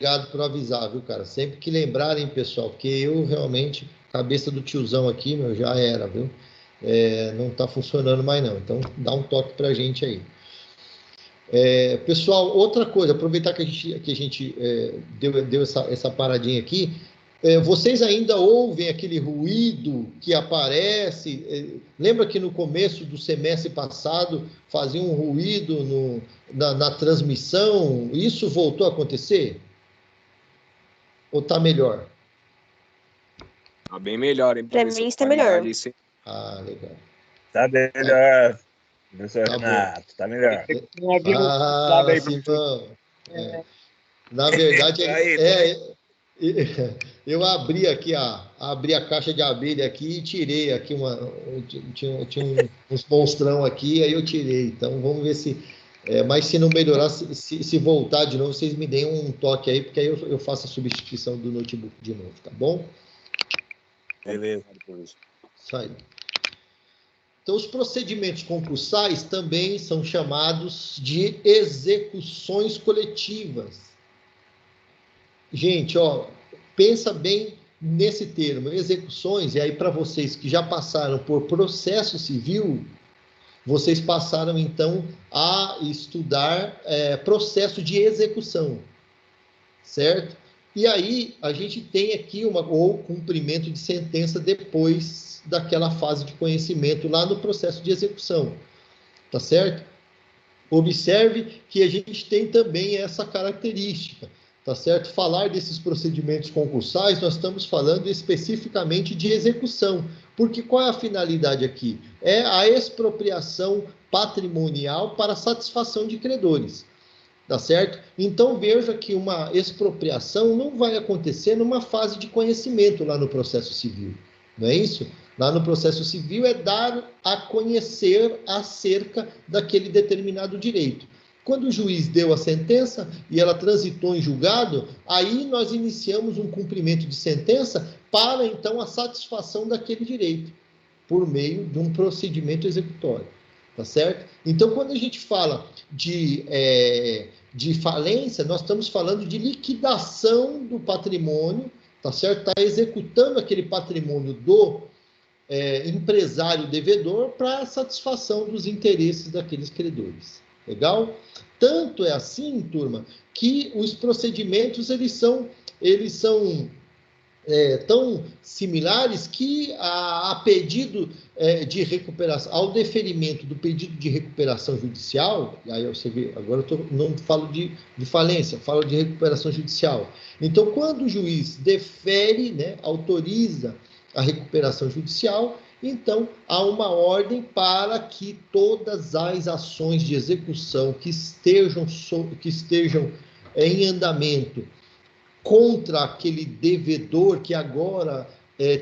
Obrigado por avisar, viu, cara? Sempre que lembrarem, pessoal, porque eu realmente, cabeça do tiozão aqui, meu, já era, viu? Não tá funcionando mais não. Então, dá um toque pra gente aí. Pessoal, outra coisa, aproveitar que a gente deu essa paradinha aqui, vocês ainda ouvem aquele ruído que aparece? Lembra que no começo do semestre passado fazia um ruído na transmissão? Isso voltou a acontecer? Ou está melhor? Tá bem melhor, hein, Para professor? mim está melhor. Ah, legal. Tá melhor, professor Tá Renato, tá melhor. Fala, Simão. Na verdade, eu abri aqui abri a caixa de abelha aqui e tirei aqui tinha uns monstrão aqui, aí eu tirei. Então vamos ver se. Mas se não melhorar, se voltar de novo, vocês me deem um toque aí, porque aí eu faço a substituição do notebook de novo, tá bom? Beleza. Isso aí. Então, os procedimentos concursais também são chamados de execuções coletivas. Gente, pensa bem nesse termo, execuções, e aí para vocês que já passaram por processo civil, vocês passaram então a estudar processo de execução, certo? E aí a gente tem aqui ou cumprimento de sentença depois daquela fase de conhecimento lá no processo de execução, tá certo? Observe que a gente tem também essa característica, tá certo? Falar desses procedimentos concursais, nós estamos falando especificamente de execução, porque qual é a finalidade aqui? É a expropriação patrimonial para satisfação de credores. Tá certo? Então veja que uma expropriação não vai acontecer numa fase de conhecimento lá no processo civil, não é isso? Lá no processo civil é dar a conhecer acerca daquele determinado direito. Quando o juiz deu a sentença e ela transitou em julgado, aí nós iniciamos um cumprimento de sentença para então a satisfação daquele direito, por meio de um procedimento executório. Tá certo? Então, quando a gente fala de falência, nós estamos falando de liquidação do patrimônio, tá certo? Está executando aquele patrimônio do empresário devedor para satisfação dos interesses daqueles credores. Legal? Tanto é assim, turma, que os procedimentos eles são tão similares que a pedido de recuperação, ao deferimento do pedido de recuperação judicial, aí você vê, agora eu não falo de falência, falo de recuperação judicial. Então, quando o juiz defere, né, autoriza a recuperação judicial, então há uma ordem para que todas as ações de execução que estejam em andamento contra aquele devedor que agora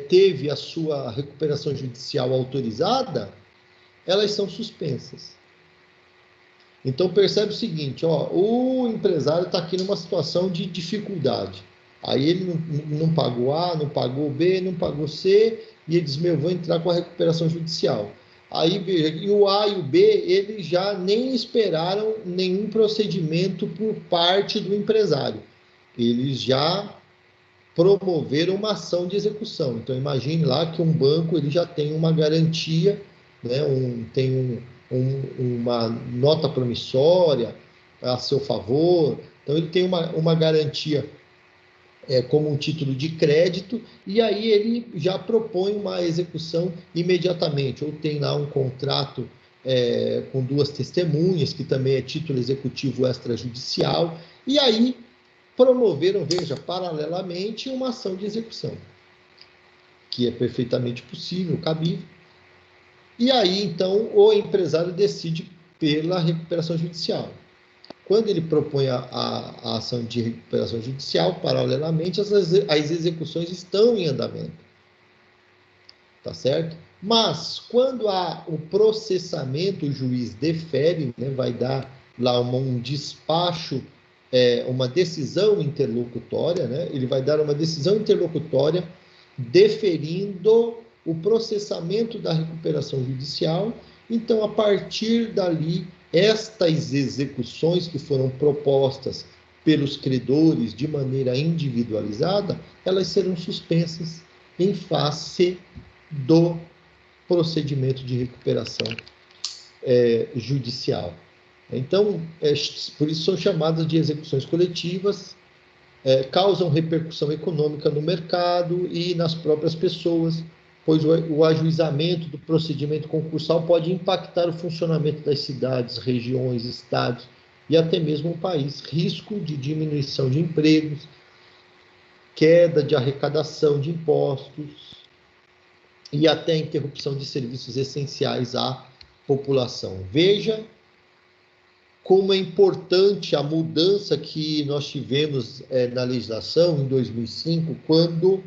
teve a sua recuperação judicial autorizada, elas são suspensas. Então percebe o seguinte, o empresário está aqui numa situação de dificuldade. Aí ele não pagou A, não pagou B, não pagou C, e ele diz, vou entrar com a recuperação judicial. Aí veja, e o A e o B, eles já nem esperaram nenhum procedimento por parte do empresário. Eles já promoveram uma ação de execução. Então, imagine lá que um banco ele já tem uma garantia, né, tem uma nota promissória a seu favor. Então, ele tem uma garantia como um título de crédito, e aí ele já propõe uma execução imediatamente. Ou tem lá um contrato com duas testemunhas, que também é título executivo extrajudicial, e aí promoveram, veja, paralelamente, uma ação de execução, que é perfeitamente possível, cabível. E aí, então, o empresário decide pela recuperação judicial. Quando ele propõe a ação de recuperação judicial, paralelamente, as execuções estão em andamento. Tá certo? Mas, quando há o processamento, o juiz defere, né, vai dar lá um despacho, uma decisão interlocutória, né? Ele vai dar uma decisão interlocutória deferindo o processamento da recuperação judicial. Então, a partir dali, estas execuções que foram propostas pelos credores de maneira individualizada, elas serão suspensas em face do procedimento de recuperação judicial. Então, por isso são chamadas de execuções coletivas, causam repercussão econômica no mercado e nas próprias pessoas, pois o ajuizamento do procedimento concursal pode impactar o funcionamento das cidades, regiões, estados e até mesmo o país. Risco de diminuição de empregos, queda de arrecadação de impostos e até interrupção de serviços essenciais à população. Veja como é importante a mudança que nós tivemos na legislação em 2005, quando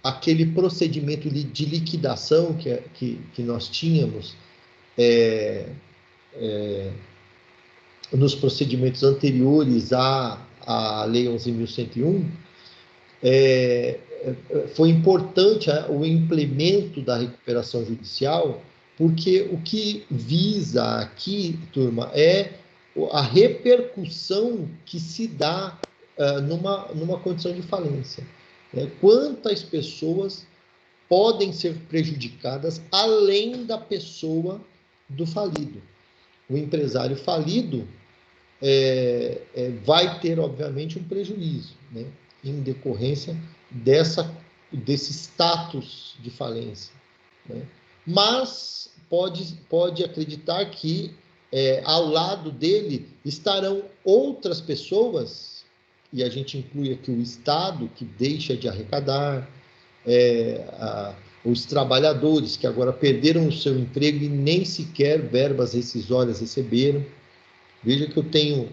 aquele procedimento de liquidação que nós tínhamos nos procedimentos anteriores à Lei 11.101, foi importante o implemento da recuperação judicial, porque o que visa aqui, turma, é a repercussão que se dá numa condição de falência. Quantas pessoas podem ser prejudicadas além da pessoa do falido? O empresário falido vai ter, obviamente, um prejuízo, né, em decorrência desse status de falência, né? Mas pode acreditar que ao lado dele estarão outras pessoas, e a gente inclui aqui o Estado, que deixa de arrecadar, os trabalhadores que agora perderam o seu emprego e nem sequer verbas rescisórias receberam. Veja que eu tenho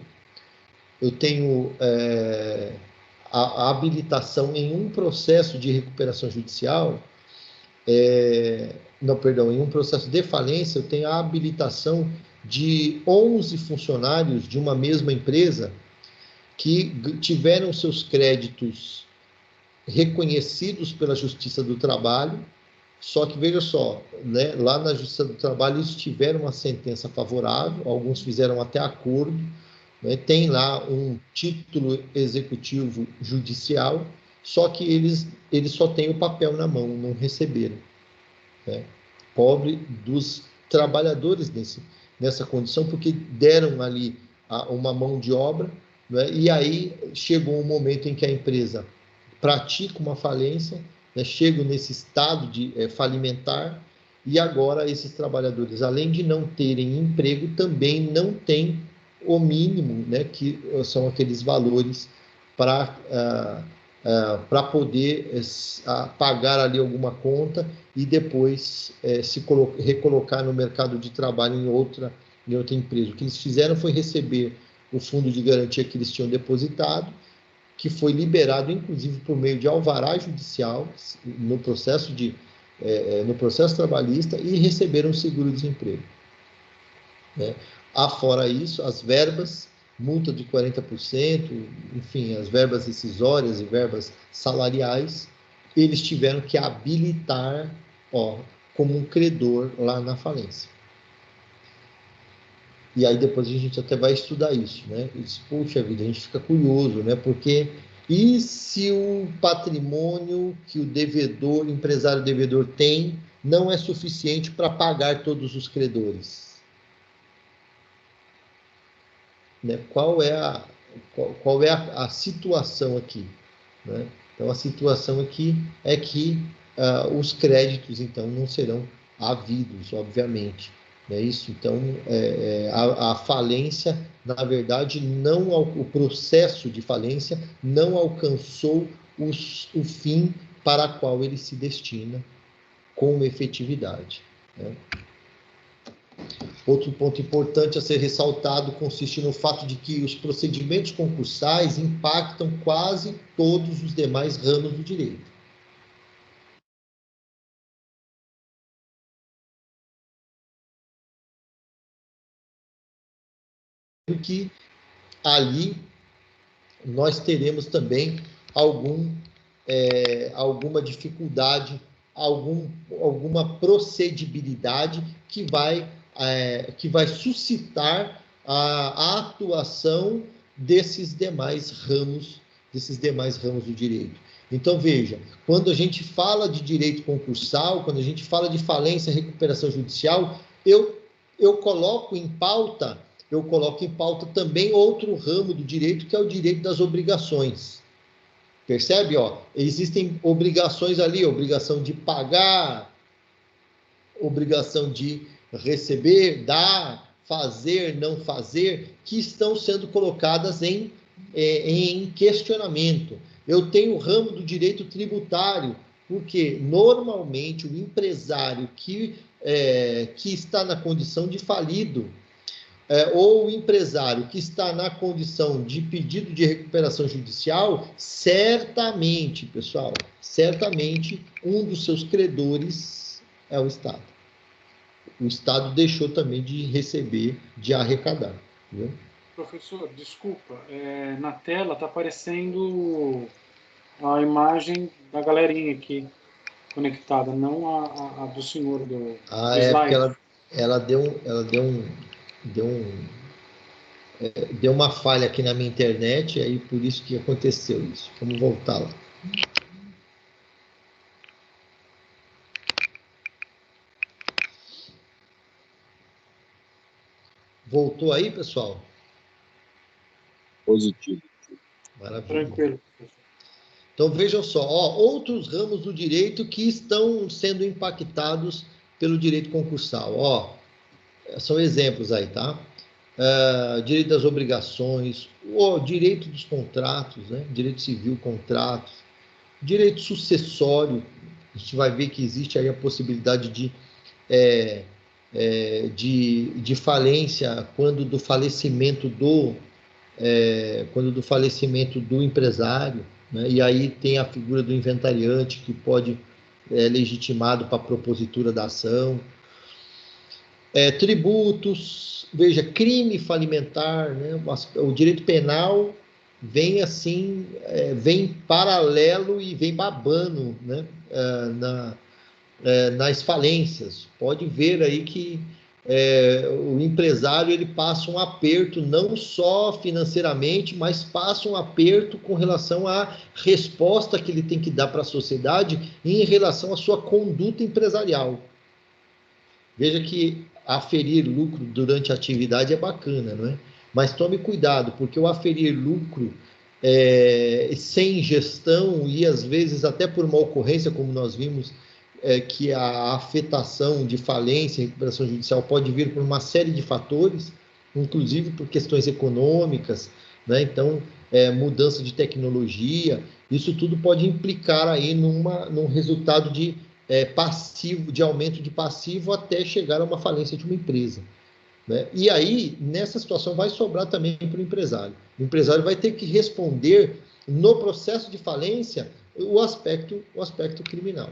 a habilitação em um processo de recuperação judicial, em um processo de falência, eu tenho a habilitação de 11 funcionários de uma mesma empresa que tiveram seus créditos reconhecidos pela Justiça do Trabalho, só que, veja só, né, lá na Justiça do Trabalho eles tiveram uma sentença favorável, alguns fizeram até acordo, né, tem lá um título executivo judicial, só que eles só têm o papel na mão, não receberam, né? Pobre dos trabalhadores nessa condição, porque deram ali uma mão de obra, né, e aí chegou um momento em que a empresa pratica uma falência, né, chega nesse estado de falimentar, e agora esses trabalhadores, além de não terem emprego, também não têm o mínimo, né, que são aqueles valores para poder pagar ali alguma conta e depois se recolocar no mercado de trabalho em outra empresa. O que eles fizeram foi receber o fundo de garantia que eles tinham depositado, que foi liberado, inclusive, por meio de alvará judicial no processo trabalhista, e receberam seguro-desemprego, né? Afora isso, as verbas, multa de 40%, enfim, as verbas rescisórias e verbas salariais, eles tiveram que habilitar como um credor lá na falência. E aí depois a gente até vai estudar isso, né? E diz, puxa vida, a gente fica curioso, né? Porque e se o patrimônio que o empresário devedor tem não é suficiente para pagar todos os credores? Né? Qual é a situação aqui, né? Então, a situação aqui é que os créditos, então, não serão havidos, obviamente. É isso. Então, a falência, na verdade, o processo de falência não alcançou o fim para o qual ele se destina com efetividade, né? Outro ponto importante a ser ressaltado consiste no fato de que os procedimentos concursais impactam quase todos os demais ramos do direito. Que ali nós teremos também alguma dificuldade, alguma procedibilidade que vai suscitar a atuação desses demais ramos do direito. Então, veja, quando a gente fala de direito concursal, quando a gente fala de falência e recuperação judicial, eu coloco em pauta também outro ramo do direito, que é o direito das obrigações. Percebe? Existem obrigações ali, obrigação de pagar, obrigação de receber, dar, fazer, não fazer, que estão sendo colocadas em questionamento. Eu tenho o ramo do direito tributário, porque normalmente o empresário que está na condição de falido, ou o empresário que está na condição de pedido de recuperação judicial, certamente, pessoal, um dos seus credores é o Estado. O Estado deixou também de receber, de arrecadar. Entendeu? Professor, desculpa, na tela está aparecendo a imagem da galerinha aqui conectada, não a do senhor do slide. Porque ela deu uma falha aqui na minha internet, aí por isso que aconteceu isso. Vamos voltar lá. Voltou aí, pessoal? Positivo. Maravilha. Tranquilo. Então, vejam só, outros ramos do direito que estão sendo impactados pelo direito concursal. São exemplos aí, tá? Direito das obrigações, o direito dos contratos, né? Direito civil, contratos, direito sucessório. A gente vai ver que existe aí a possibilidade de falência quando do falecimento do empresário, né? E aí tem a figura do inventariante que pode legitimado para a propositura da ação. Tributos, veja, crime falimentar, né? O direito penal vem assim, vem paralelo e vem babando, né? Nas falências. Pode ver aí que o empresário ele passa um aperto não só financeiramente, mas passa um aperto com relação à resposta que ele tem que dar para a sociedade em relação à sua conduta empresarial. Veja que aferir lucro durante a atividade é bacana, não é? Mas tome cuidado, porque o aferir lucro sem gestão e às vezes até por uma ocorrência, como nós vimos, que a afetação de falência e recuperação judicial pode vir por uma série de fatores, inclusive por questões econômicas, né? Então, mudança de tecnologia, isso tudo pode implicar aí num resultado de passivo, de aumento de passivo até chegar a uma falência de uma empresa, né? E aí, nessa situação, vai sobrar também para o empresário. O empresário vai ter que responder no processo de falência o aspecto criminal.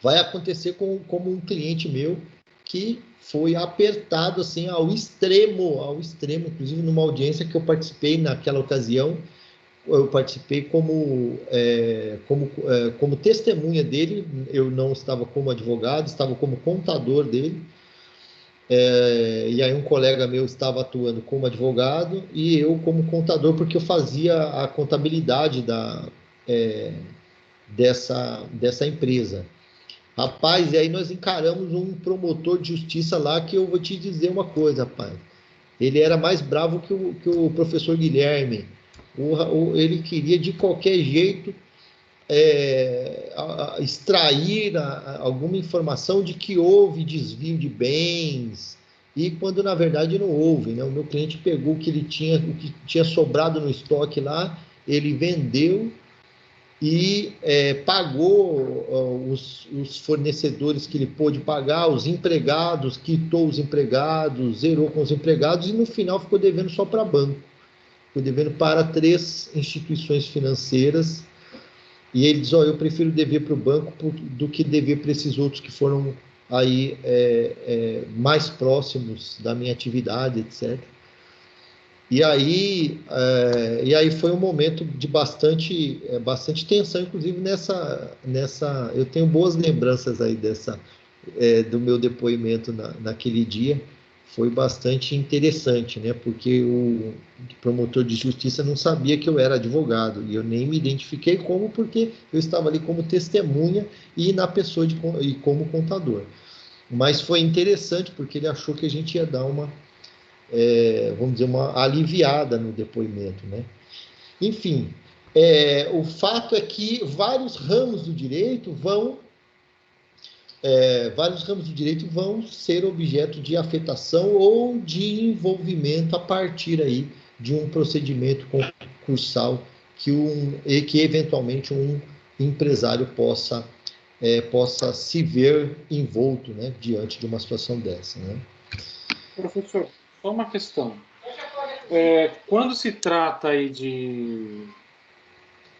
Vai acontecer como um cliente meu que foi apertado assim ao extremo, inclusive numa audiência que eu participei naquela ocasião, eu participei como testemunha dele, eu não estava como advogado, estava como contador dele, e aí um colega meu estava atuando como advogado e eu como contador, porque eu fazia a contabilidade dessa empresa. Rapaz, e aí nós encaramos um promotor de justiça lá que eu vou te dizer uma coisa, rapaz. Ele era mais bravo que o professor Guilherme. Ele queria de qualquer jeito extrair alguma informação de que houve desvio de bens, e quando na verdade não houve, né? O meu cliente pegou o que tinha sobrado no estoque lá, ele vendeu e pagou os fornecedores que ele pôde pagar, os empregados, quitou os empregados, zerou com os empregados e no final ficou devendo só para banco. Ficou devendo para 3 instituições financeiras e ele diz, eu prefiro dever para o banco do que dever para esses outros que foram aí mais próximos da minha atividade, etc. E aí foi um momento de bastante tensão, inclusive nessa eu tenho boas lembranças aí do meu depoimento naquele dia. foi bastante interessante, né? Porque o promotor de justiça não sabia que eu era advogado, e eu nem me identifiquei porque eu estava ali como testemunha e na pessoa e como contador. Mas foi interessante porque ele achou que a gente ia dar vamos dizer, uma aliviada no depoimento, né? Enfim, o fato é que vários ramos do direito vão ser objeto de afetação ou de envolvimento a partir aí de um procedimento concursal que eventualmente um empresário possa se ver envolto, né, diante de uma situação dessa, né? Professor, só uma questão. Quando se trata aí de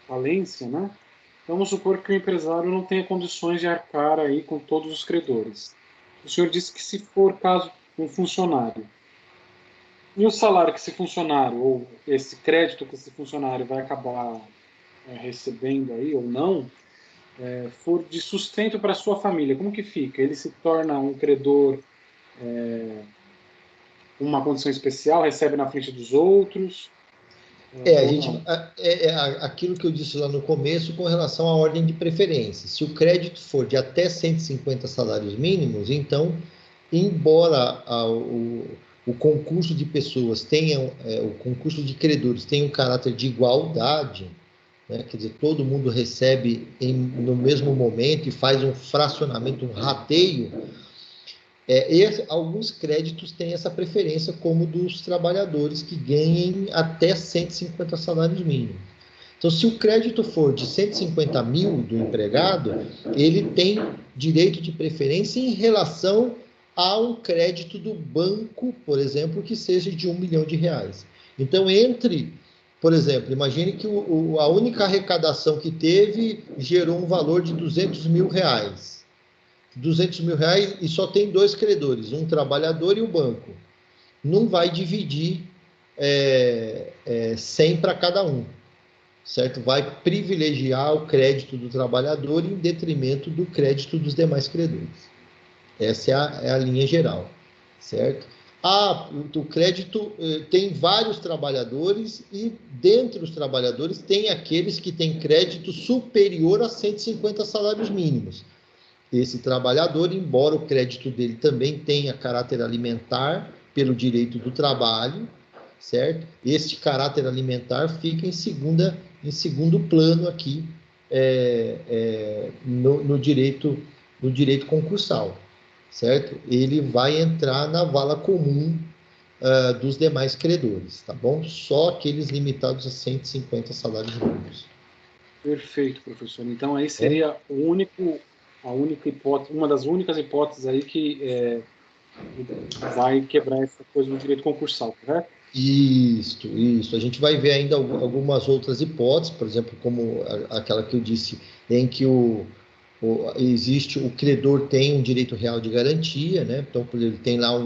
falência, né? Vamos supor que o empresário não tenha condições de arcar aí com todos os credores. O senhor disse que se for caso um funcionário, e o salário que esse funcionário, ou esse crédito que esse funcionário vai acabar recebendo aí ou não, for de sustento para a sua família, como que fica? Ele se torna um credor com uma condição especial, recebe na frente dos outros? Aquilo que eu disse lá no começo com relação à ordem de preferência. Se o crédito for de até 150 salários mínimos, então, embora o concurso de pessoas o concurso de credores tenha um caráter de igualdade, né, quer dizer, todo mundo recebe no mesmo momento e faz um fracionamento, um rateio, alguns créditos têm essa preferência, como dos trabalhadores que ganhem até 150 salários mínimos. Então, se o crédito for de 150 mil do empregado, ele tem direito de preferência em relação a um crédito do banco, por exemplo, que seja de R$1 milhão. Então, por exemplo, imagine que a única arrecadação que teve gerou um valor de R$200 mil. R$200 mil e só tem 2 credores, um trabalhador e o banco. Não vai dividir 100 para cada um, certo? Vai privilegiar o crédito do trabalhador em detrimento do crédito dos demais credores. Essa é a linha geral, certo? O crédito tem vários trabalhadores e, dentre os trabalhadores, tem aqueles que têm crédito superior a 150 salários mínimos. Esse trabalhador, embora o crédito dele também tenha caráter alimentar pelo direito do trabalho, certo? Este caráter alimentar fica em segundo plano aqui no direito concursal, certo? Ele vai entrar na vala comum dos demais credores, tá bom? Só aqueles limitados a 150 salários mínimos. Perfeito, professor. Então aí seria a única hipótese, uma das únicas hipóteses aí que vai quebrar essa coisa no direito concursal, correto? Isso. A gente vai ver ainda algumas outras hipóteses, por exemplo, como aquela que eu disse, em que o credor tem um direito real de garantia, né? Então, ele tem lá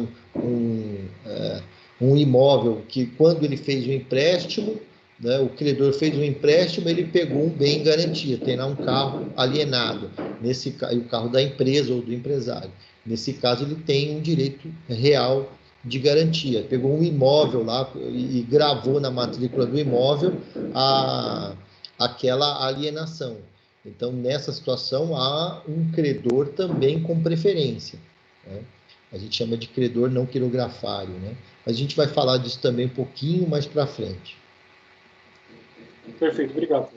um imóvel que, quando ele fez o empréstimo, né, o credor fez um empréstimo, ele pegou um bem em garantia, tem lá um carro alienado, o carro da empresa ou do empresário. Nesse caso, ele tem um direito real de garantia. Pegou um imóvel lá e gravou na matrícula do imóvel aquela alienação. Então, nessa situação, há um credor também com preferência, né? A gente chama de credor não quirografário, né? Mas a gente vai falar disso também um pouquinho mais para frente. Perfeito, obrigado.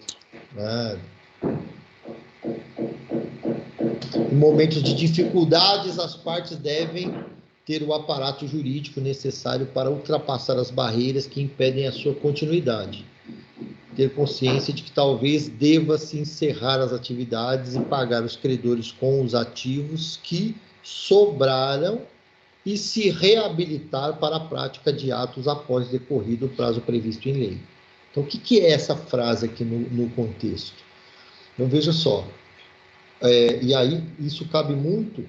Em momentos de dificuldades, as partes devem ter o aparato jurídico necessário para ultrapassar as barreiras que impedem a sua continuidade. Ter consciência de que talvez deva-se encerrar as atividades e pagar os credores com os ativos que sobraram e se reabilitar para a prática de atos após decorrido o prazo previsto em lei. Então, o que é essa frase aqui no contexto? Então, veja só. E aí, isso cabe muito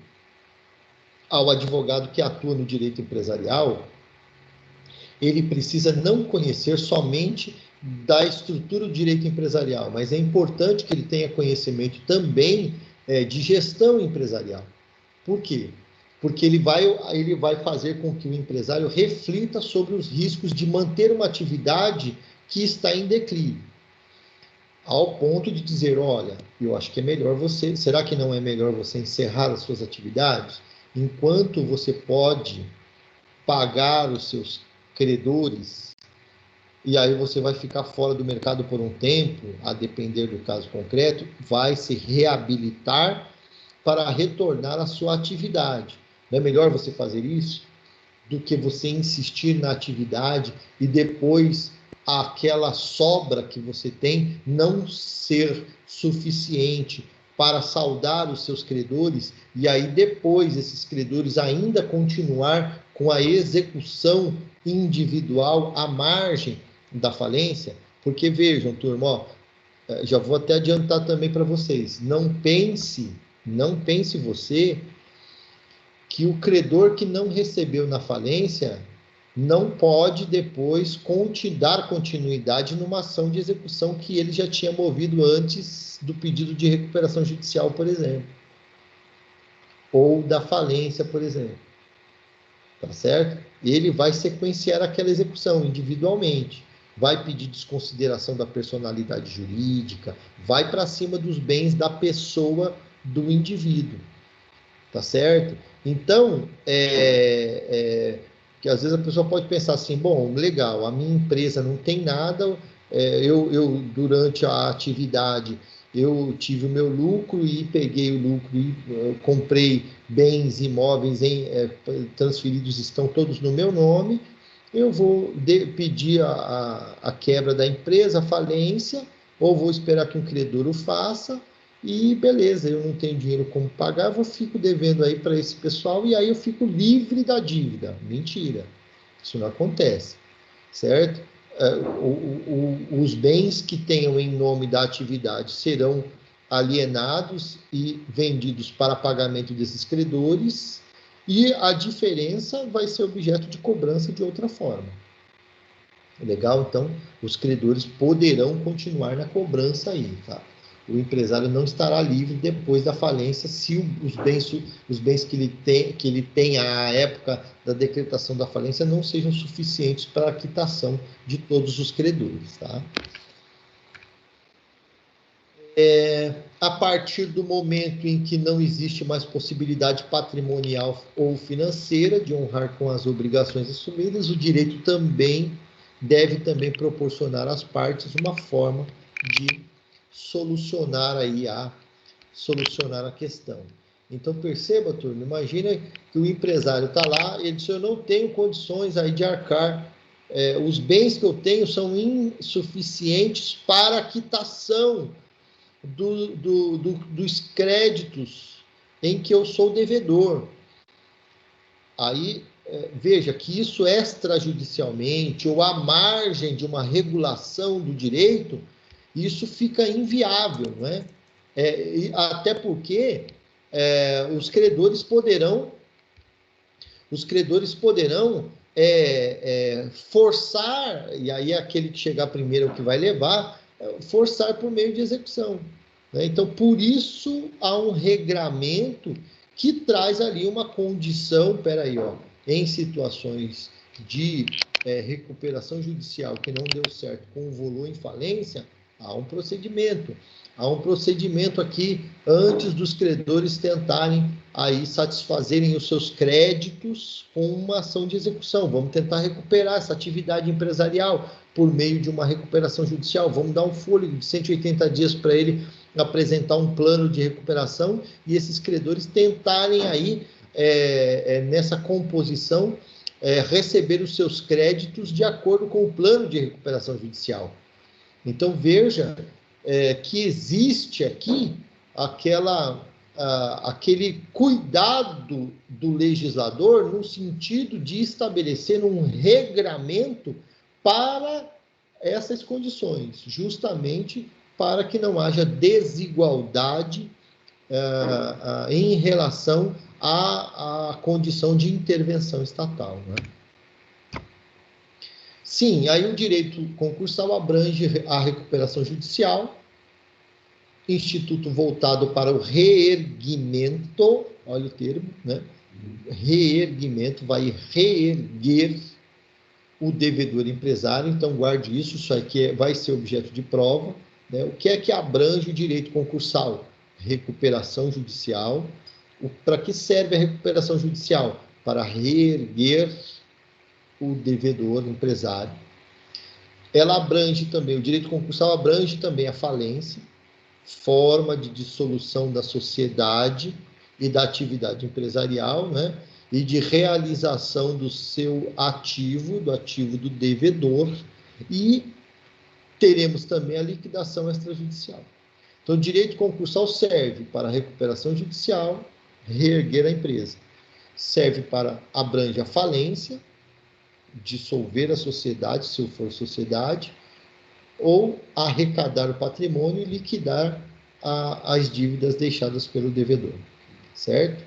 ao advogado que atua no direito empresarial. Ele precisa não conhecer somente da estrutura do direito empresarial, mas é importante que ele tenha conhecimento também de gestão empresarial. Por quê? porque ele vai fazer com que o empresário reflita sobre os riscos de manter uma atividade que está em declínio, ao ponto de dizer, olha, eu acho que é melhor você, será que não é melhor você encerrar as suas atividades enquanto você pode pagar os seus credores, e aí você vai ficar fora do mercado por um tempo, a depender do caso concreto, vai se reabilitar para retornar à sua atividade. Não é melhor você fazer isso do que você insistir na atividade e depois aquela sobra que você tem não ser suficiente para saldar os seus credores, e aí depois esses credores ainda continuar com a execução individual à margem da falência? Porque vejam, turma, ó, já vou até adiantar também para vocês, não pense você que o credor que não recebeu na falência não pode depois dar continuidade numa ação de execução que ele já tinha movido antes do pedido de recuperação judicial, por exemplo, ou da falência, por exemplo. Tá certo? Ele vai sequenciar aquela execução individualmente, vai pedir desconsideração da personalidade jurídica, vai para cima dos bens da pessoa do indivíduo. Tá certo? Então, que às vezes a pessoa pode pensar assim, bom, legal, a minha empresa não tem nada, eu durante a atividade eu tive o meu lucro e peguei o lucro e comprei bens imóveis transferidos, estão todos no meu nome, eu vou pedir a quebra da empresa, a falência, ou vou esperar que um credor o faça, e beleza, eu não tenho dinheiro como pagar, eu fico devendo aí para esse pessoal e aí eu fico livre da dívida. Mentira, isso não acontece, certo? Os bens que tenham em nome da atividade serão alienados e vendidos para pagamento desses credores, e a diferença vai ser objeto de cobrança de outra forma. Legal? Então, os credores poderão continuar na cobrança aí, tá? O empresário não estará livre depois da falência se os bens que ele tem à época da decretação da falência não sejam suficientes para a quitação de todos os credores, tá? A partir do momento em que não existe mais possibilidade patrimonial ou financeira de honrar com as obrigações assumidas, o direito deve proporcionar às partes uma forma de solucionar a questão. Então, perceba, turma, imagina que o empresário está lá, ele diz, eu não tenho condições aí de arcar, os bens que eu tenho são insuficientes para a quitação dos créditos em que eu sou devedor. Aí, veja que isso extrajudicialmente ou à margem de uma regulação do direito, isso fica inviável, né? Até porque os credores poderão forçar, e aí aquele que chegar primeiro é o que vai levar, forçar por meio de execução, né? Então, por isso, há um regramento que traz ali uma condição, em situações de recuperação judicial que não deu certo com o volume em falência, há um procedimento aqui antes dos credores tentarem aí satisfazerem os seus créditos com uma ação de execução. Vamos tentar recuperar essa atividade empresarial por meio de uma recuperação judicial. Vamos dar um fôlego de 180 dias para ele apresentar um plano de recuperação e esses credores tentarem aí, nessa composição, receber os seus créditos de acordo com o plano de recuperação judicial. Então, veja que existe aqui aquele cuidado do legislador no sentido de estabelecer um regramento para essas condições, justamente para que não haja desigualdade em relação à condição de intervenção estatal, né? Sim, aí o direito concursal abrange a recuperação judicial, instituto voltado para o reerguimento, olha o termo, né, reerguimento, vai reerguer o devedor empresário. Então, guarde isso aqui vai ser objeto de prova. Né? O que é que abrange o direito concursal? Recuperação judicial. Para que serve a recuperação judicial? Para reerguer o devedor empresário. Ela abrange também, o direito concursal abrange também a falência, forma de dissolução da sociedade e da atividade empresarial, né? E de realização do seu ativo, do ativo do devedor, e teremos também a liquidação extrajudicial. Então, o direito concursal serve para a recuperação judicial, reerguer a empresa. Serve para, abrange a falência, dissolver a sociedade, se for sociedade, ou arrecadar o patrimônio e liquidar as dívidas deixadas pelo devedor, certo?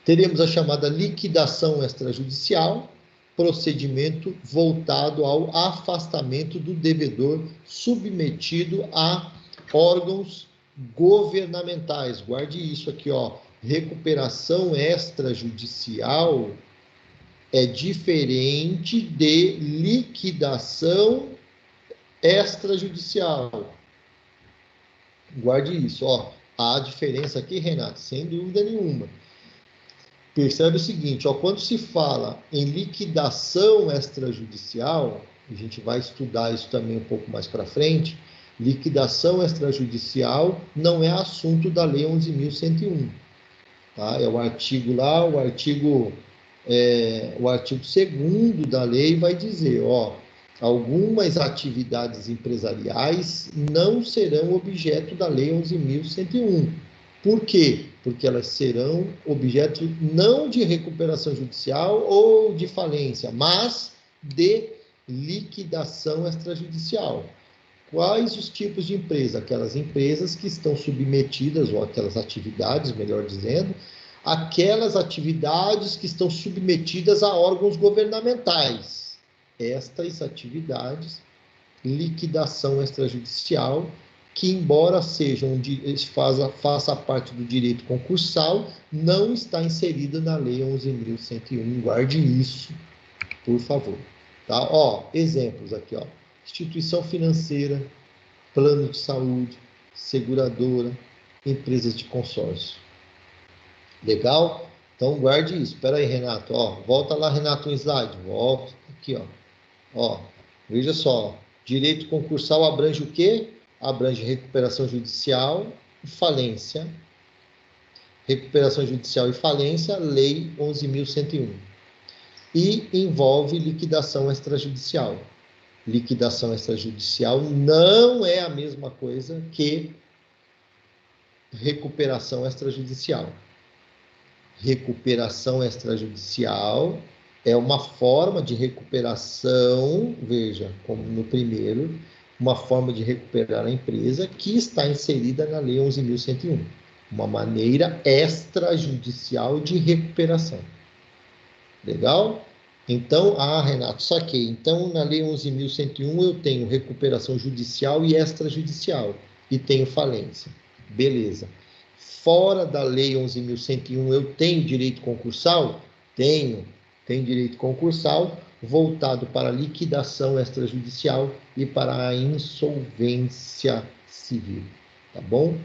Teremos a chamada liquidação extrajudicial, procedimento voltado ao afastamento do devedor submetido a órgãos governamentais. Guarde isso aqui, ó. Recuperação extrajudicial é diferente de liquidação extrajudicial. Guarde isso, ó. Há diferença aqui, Renato, sem dúvida nenhuma. Percebe o seguinte, ó, quando se fala em liquidação extrajudicial, a gente vai estudar isso também um pouco mais para frente, liquidação extrajudicial não é assunto da Lei 11.101. Tá? É o artigo lá, o artigo 2º da lei vai dizer, ó, algumas atividades empresariais não serão objeto da Lei 11.101. Por quê? Porque elas serão objeto não de recuperação judicial ou de falência, mas de liquidação extrajudicial. Quais os tipos de empresa? Aquelas empresas que estão submetidas, ou aquelas atividades, melhor dizendo, aquelas atividades que estão submetidas a órgãos governamentais. Estas atividades, liquidação extrajudicial, que embora sejam faça parte do direito concursal, não está inserida na Lei 11.101. Guarde isso, por favor. Tá? Ó, exemplos aqui, ó. Instituição financeira, plano de saúde, seguradora, empresas de consórcio. Legal? Então, guarde isso. Espera aí, Renato. Ó, volta lá, Renato, um slide. Volta aqui, ó. Ó, veja só. Direito concursal abrange o quê? Abrange recuperação judicial e falência. Recuperação judicial e falência, Lei 11.101. E envolve liquidação extrajudicial. Liquidação extrajudicial não é a mesma coisa que recuperação extrajudicial. Recuperação extrajudicial é uma forma de recuperação, veja, como no primeiro, uma forma de recuperar a empresa que está inserida na Lei 11.101. Uma maneira extrajudicial de recuperação. Legal? Então, Renato, saquei. Então, na Lei 11.101 eu tenho recuperação judicial e extrajudicial. E tenho falência. Beleza. Fora da Lei 11.101 eu tenho direito concursal? Tenho. Tem direito concursal voltado para a liquidação extrajudicial e para a insolvência civil. Tá bom?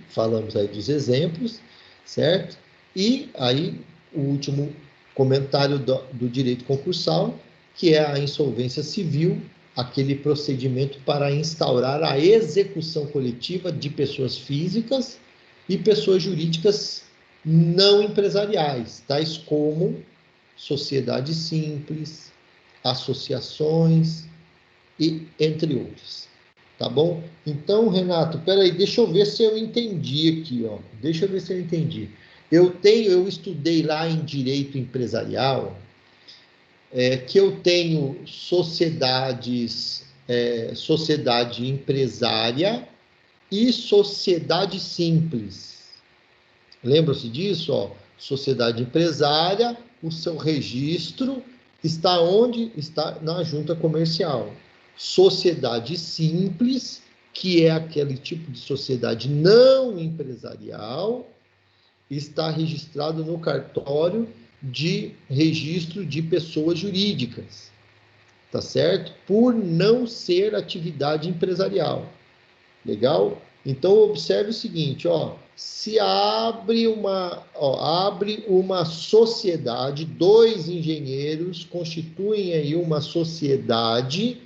Falamos aí dos exemplos, certo? E aí, o último comentário do direito concursal, que é a insolvência civil, aquele procedimento para instaurar a execução coletiva de pessoas físicas e pessoas jurídicas não empresariais, tais como sociedades simples, associações e entre outros. Tá bom? Então, Renato, peraí, deixa eu ver se eu entendi aqui, ó. Deixa eu ver se eu entendi. Eu estudei lá em direito empresarial, que eu tenho sociedade empresária e sociedade simples. Lembra-se disso? Ó? Sociedade empresária, o seu registro está onde? Está na junta comercial. Sociedade simples, que é aquele tipo de sociedade não empresarial, está registrado no cartório de registro de pessoas jurídicas, tá certo? Por não ser atividade empresarial. Legal? Então, observe o seguinte, ó, se abre uma sociedade, 2 engenheiros constituem aí uma sociedade,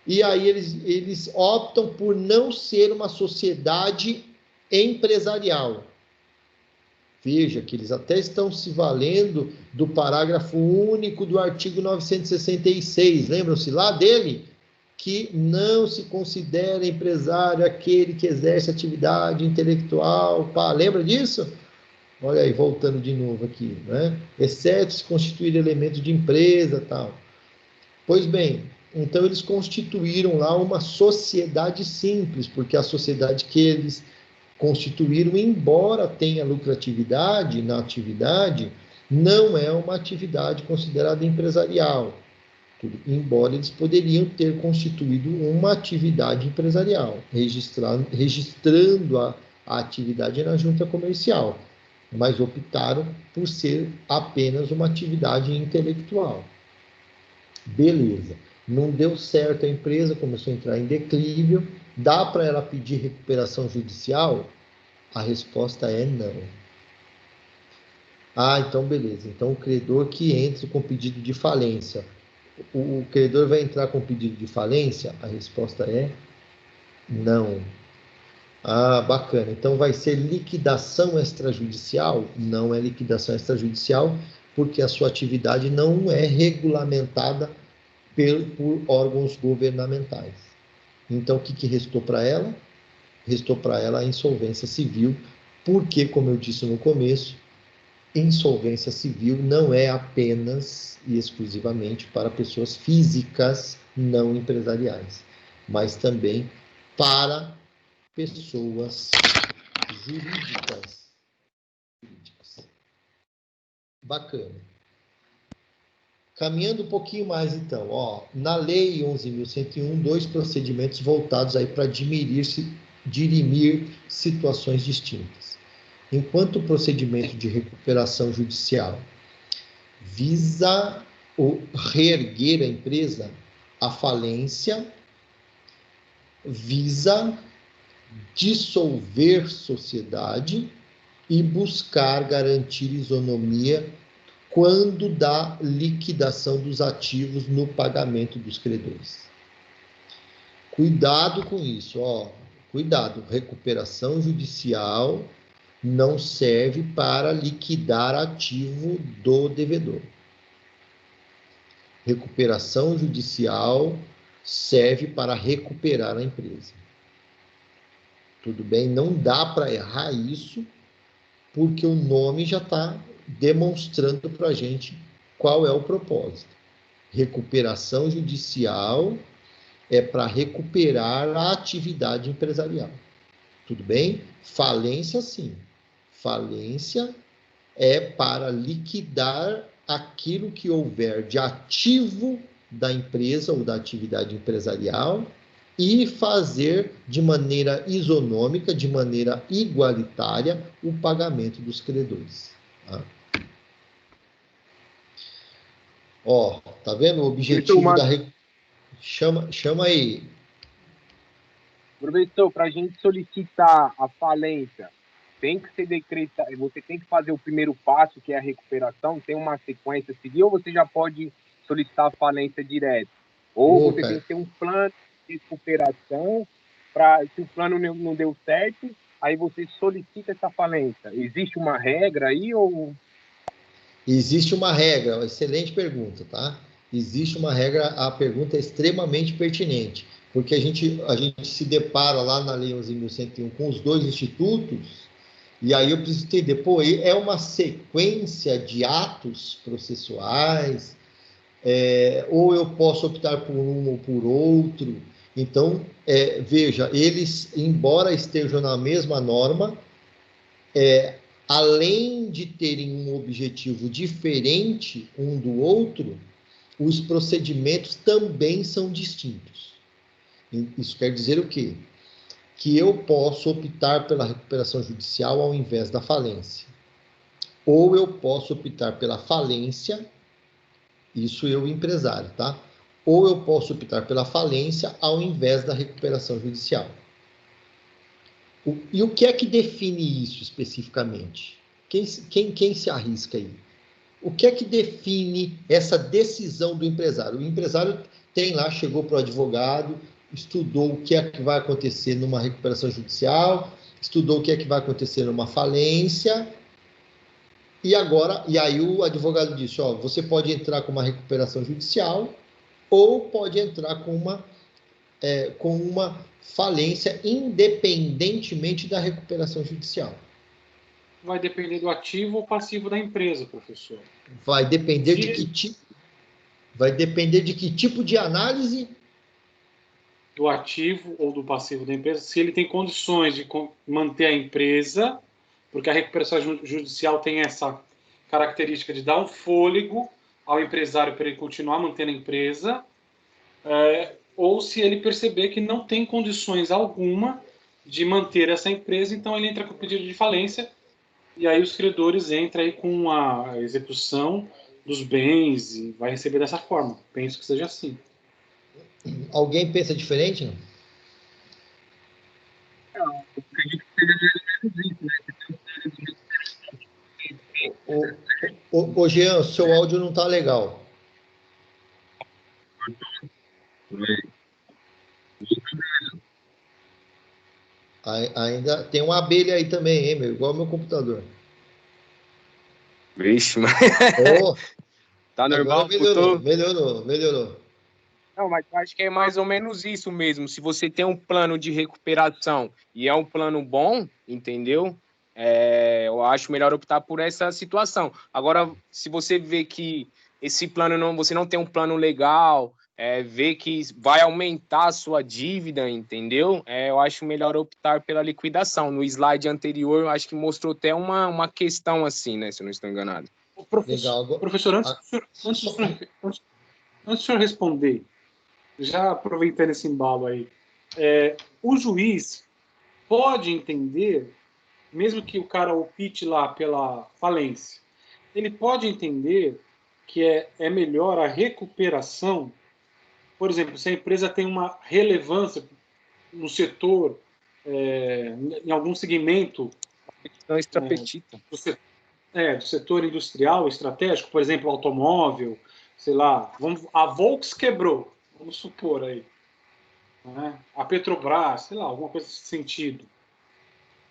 e aí eles optam por não ser uma sociedade empresarial. Veja que eles até estão se valendo do parágrafo único do artigo 966, lembram-se lá dele? Que não se considera empresário aquele que exerce atividade intelectual. Pá, lembra disso? Olha aí, voltando de novo aqui, né? Exceto se constituir elemento de empresa, tal. Pois bem, então eles constituíram lá uma sociedade simples, porque a sociedade que eles constituíram, embora tenha lucratividade na atividade, não é uma atividade considerada empresarial. Embora eles poderiam ter constituído uma atividade empresarial, registrando a atividade na junta comercial, mas optaram por ser apenas uma atividade intelectual. Beleza. Não deu certo a empresa, começou a entrar em declínio. Dá para ela pedir recuperação judicial? A resposta é não. Ah, então beleza. Então o credor que entra com pedido de falência, o credor vai entrar com pedido de falência? A resposta é não. Ah, bacana. Então vai ser liquidação extrajudicial? Não é liquidação extrajudicial, porque a sua atividade não é regulamentada por órgãos governamentais. Então o que restou para ela? Restou para ela a insolvência civil, porque, como eu disse no começo, insolvência civil não é apenas e exclusivamente para pessoas físicas não empresariais, mas também para pessoas jurídicas. Bacana. Caminhando um pouquinho mais, então, ó, na Lei 11.101, 2 procedimentos voltados aí para dirimir situações distintas. Enquanto o procedimento de recuperação judicial visa reerguer a empresa, a falência visa dissolver sociedade e buscar garantir isonomia quando da liquidação dos ativos no pagamento dos credores. Cuidado com isso, ó. Cuidado, recuperação judicial não serve para liquidar ativo do devedor. Recuperação judicial serve para recuperar a empresa. Tudo bem? Não dá para errar isso, porque o nome já está demonstrando para a gente qual é o propósito. Recuperação judicial é para recuperar a atividade empresarial. Tudo bem? Falência, sim. Falência é para liquidar aquilo que houver de ativo da empresa ou da atividade empresarial e fazer de maneira isonômica, de maneira igualitária, o pagamento dos credores. Tá? Ó, tá vendo o objetivo da... Chama aí. Professor, para a gente solicitar a falência, tem que ser decretado, você tem que fazer o primeiro passo, que é a recuperação, tem uma sequência a seguir, ou você já pode solicitar a falência direto? Ou você tem que ter um plano de recuperação, para se o plano não deu certo, aí você solicita essa falência. Existe uma regra aí ou... Existe uma regra, excelente pergunta, tá? Existe uma regra, a pergunta é extremamente pertinente, porque a gente se depara lá na Lei 11.101 com os 2 institutos, e aí eu preciso entender, pô, é uma sequência de atos processuais, ou eu posso optar por um ou por outro. Então, veja, eles, embora estejam na mesma norma, além de terem um objetivo diferente um do outro, os procedimentos também são distintos. Isso quer dizer o quê? Que eu posso optar pela recuperação judicial ao invés da falência. ou eu posso optar pela falência, isso eu empresário, tá? Ou eu posso optar pela falência ao invés da recuperação judicial. E o que é que define isso especificamente? Quem se arrisca aí? O que é que define essa decisão do empresário? O empresário tem lá, chegou para o advogado, estudou o que é que vai acontecer numa recuperação judicial, estudou o que é que vai acontecer numa falência, e aí o advogado disse, ó, você pode entrar com uma recuperação judicial ou pode entrar com uma falência independentemente da recuperação judicial. Vai depender do ativo ou passivo da empresa, professor. Vai depender de que tipo de análise? Do ativo ou do passivo da empresa, se ele tem condições de manter a empresa, porque a recuperação judicial tem essa característica de dar um fôlego ao empresário para ele continuar mantendo a empresa, ou se ele perceber que não tem condições alguma de manter essa empresa, então ele entra com o pedido de falência, e aí os credores entram aí com a execução dos bens e vai receber dessa forma. Penso que seja assim. Alguém pensa diferente? Não, eu acredito que seja mais ou menos isso, né? Ô Jean, seu áudio não está legal. Ainda tem uma abelha aí também, hein, meu? Igual ao meu computador. Vixe, mas... Oh, Tá normal? Melhorou. Não, mas eu acho que é mais ou menos isso mesmo. Se você tem um plano de recuperação e é um plano bom, entendeu? Eu acho melhor optar por essa situação. Agora, se você vê que esse plano você não tem um plano legal, vê que vai aumentar a sua dívida, entendeu? Eu acho melhor optar pela liquidação. No slide anterior, eu acho que mostrou até uma questão assim, né? Se eu não estou enganado. Professor, antes do senhor responder, já aproveitando esse embalo aí, o juiz pode entender, mesmo que o cara opte lá pela falência, ele pode entender que é melhor a recuperação, por exemplo, se a empresa tem uma relevância no setor, em algum segmento do setor industrial estratégico, por exemplo, automóvel, sei lá, a Volks quebrou, vamos supor aí, né? A Petrobras, sei lá, alguma coisa nesse sentido.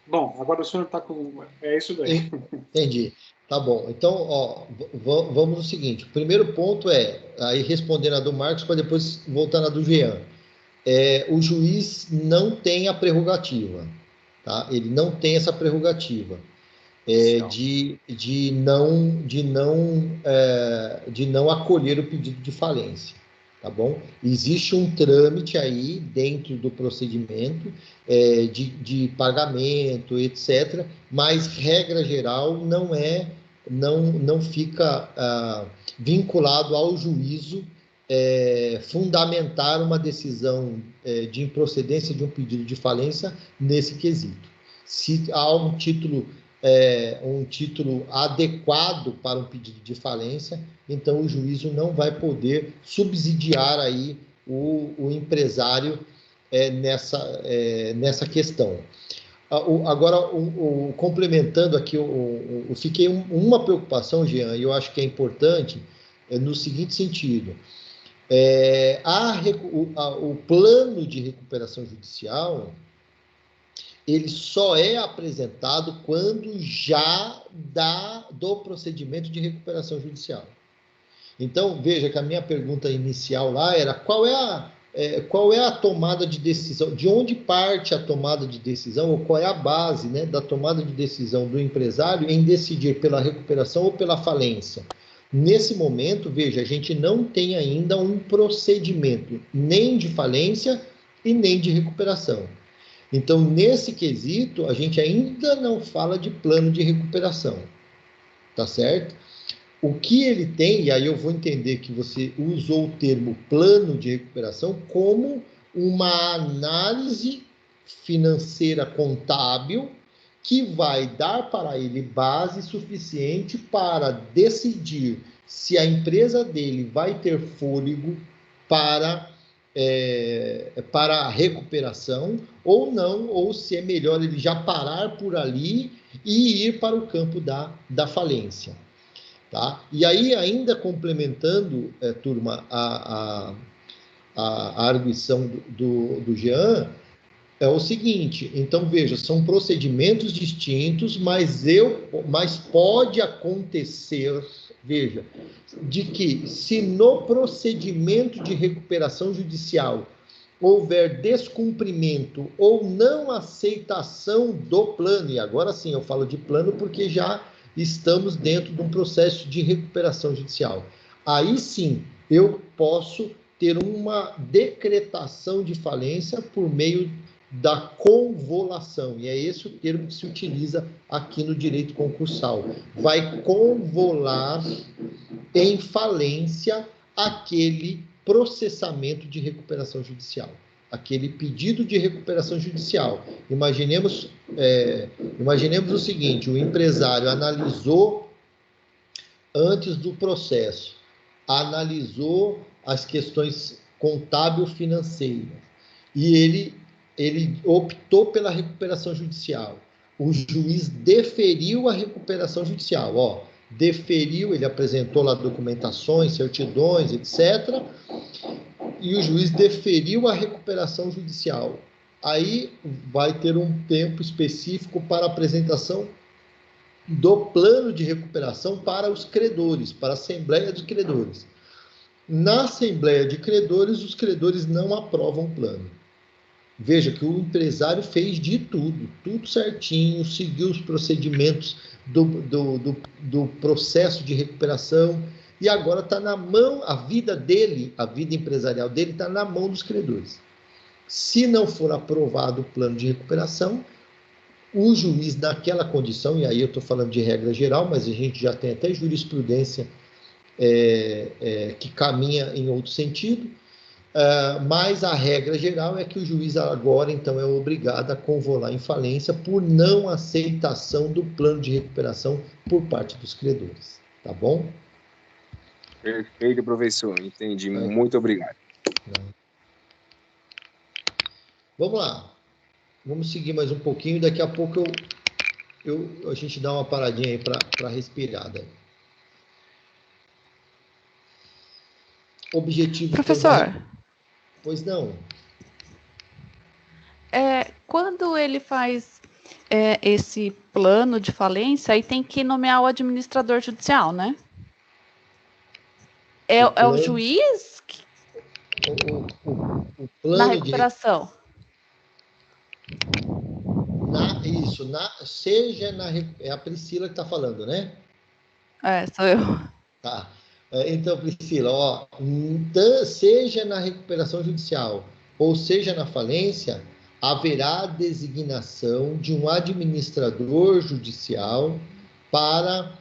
Bom, agora o senhor está com... É isso daí. Entendi. Tá bom. Então, ó, vamos no seguinte. O primeiro ponto aí respondendo a do Marcos, para depois voltar na do Jean. O juiz não tem a prerrogativa, tá? Ele não tem essa prerrogativa de não acolher o pedido de falência, tá bom? Existe um trâmite aí dentro do procedimento de pagamento, etc., mas regra geral não fica vinculado ao juízo fundamentar uma decisão de improcedência de um pedido de falência nesse quesito. Se há um título adequado para um pedido de falência, então o juízo não vai poder subsidiar aí o empresário nessa questão. Agora, complementando aqui, eu fiquei uma preocupação, Jean, e eu acho que é importante, no seguinte sentido. O plano de recuperação judicial, ele só é apresentado quando já do procedimento de recuperação judicial. Então, veja que a minha pergunta inicial lá era qual é a tomada de decisão, de onde parte a tomada de decisão, ou qual é a base, né, da tomada de decisão do empresário em decidir pela recuperação ou pela falência. Nesse momento, veja, a gente não tem ainda um procedimento nem de falência e nem de recuperação. Então, nesse quesito, a gente ainda não fala de plano de recuperação, tá certo? O que ele tem, e aí eu vou entender que você usou o termo plano de recuperação como uma análise financeira contábil que vai dar para ele base suficiente para decidir se a empresa dele vai ter fôlego para a recuperação ou não, ou se é melhor ele já parar por ali e ir para o campo da falência. Tá? E aí, ainda complementando, turma, a arguição do Jean, é o seguinte, então veja, são procedimentos distintos, mas pode acontecer, veja, de que se no procedimento de recuperação judicial houver descumprimento ou não aceitação do plano, e agora sim eu falo de plano porque já estamos dentro de um processo de recuperação judicial, aí sim eu posso ter uma decretação de falência por meio da convolação, e é esse o termo que se utiliza aqui no direito concursal. Vai convolar em falência aquele processamento de recuperação judicial, aquele pedido de recuperação judicial. Imaginemos o seguinte, o empresário analisou antes do processo, analisou as questões contábil-financeiras e ele optou pela recuperação judicial. O juiz deferiu a recuperação judicial, deferiu, ele apresentou lá documentações, certidões, etc., e o juiz deferiu a recuperação judicial. Aí vai ter um tempo específico para a apresentação do plano de recuperação para os credores, para a Assembleia dos Credores. Na Assembleia de Credores, os credores não aprovam o plano. Veja que o empresário fez de tudo certinho, seguiu os procedimentos do processo de recuperação, e agora está na mão, a vida empresarial dele está na mão dos credores. Se não for aprovado o plano de recuperação, o juiz naquela condição, e aí eu estou falando de regra geral, mas a gente já tem até jurisprudência que caminha em outro sentido, mas a regra geral é que o juiz agora, então, é obrigado a convolar em falência por não aceitação do plano de recuperação por parte dos credores. Tá bom? Perfeito, professor. Entendi. Muito obrigado. Vamos lá. Vamos seguir mais um pouquinho. Daqui a pouco a gente dá uma paradinha aí para respirar. Daí. Objetivo... Professor. Pois não. Quando ele faz esse plano de falência, aí tem que nomear o administrador judicial, né? O juiz o plano na recuperação. É a Priscila que está falando, né? Sou eu. Tá. Então, Priscila, seja na recuperação judicial ou seja na falência, haverá designação de um administrador judicial para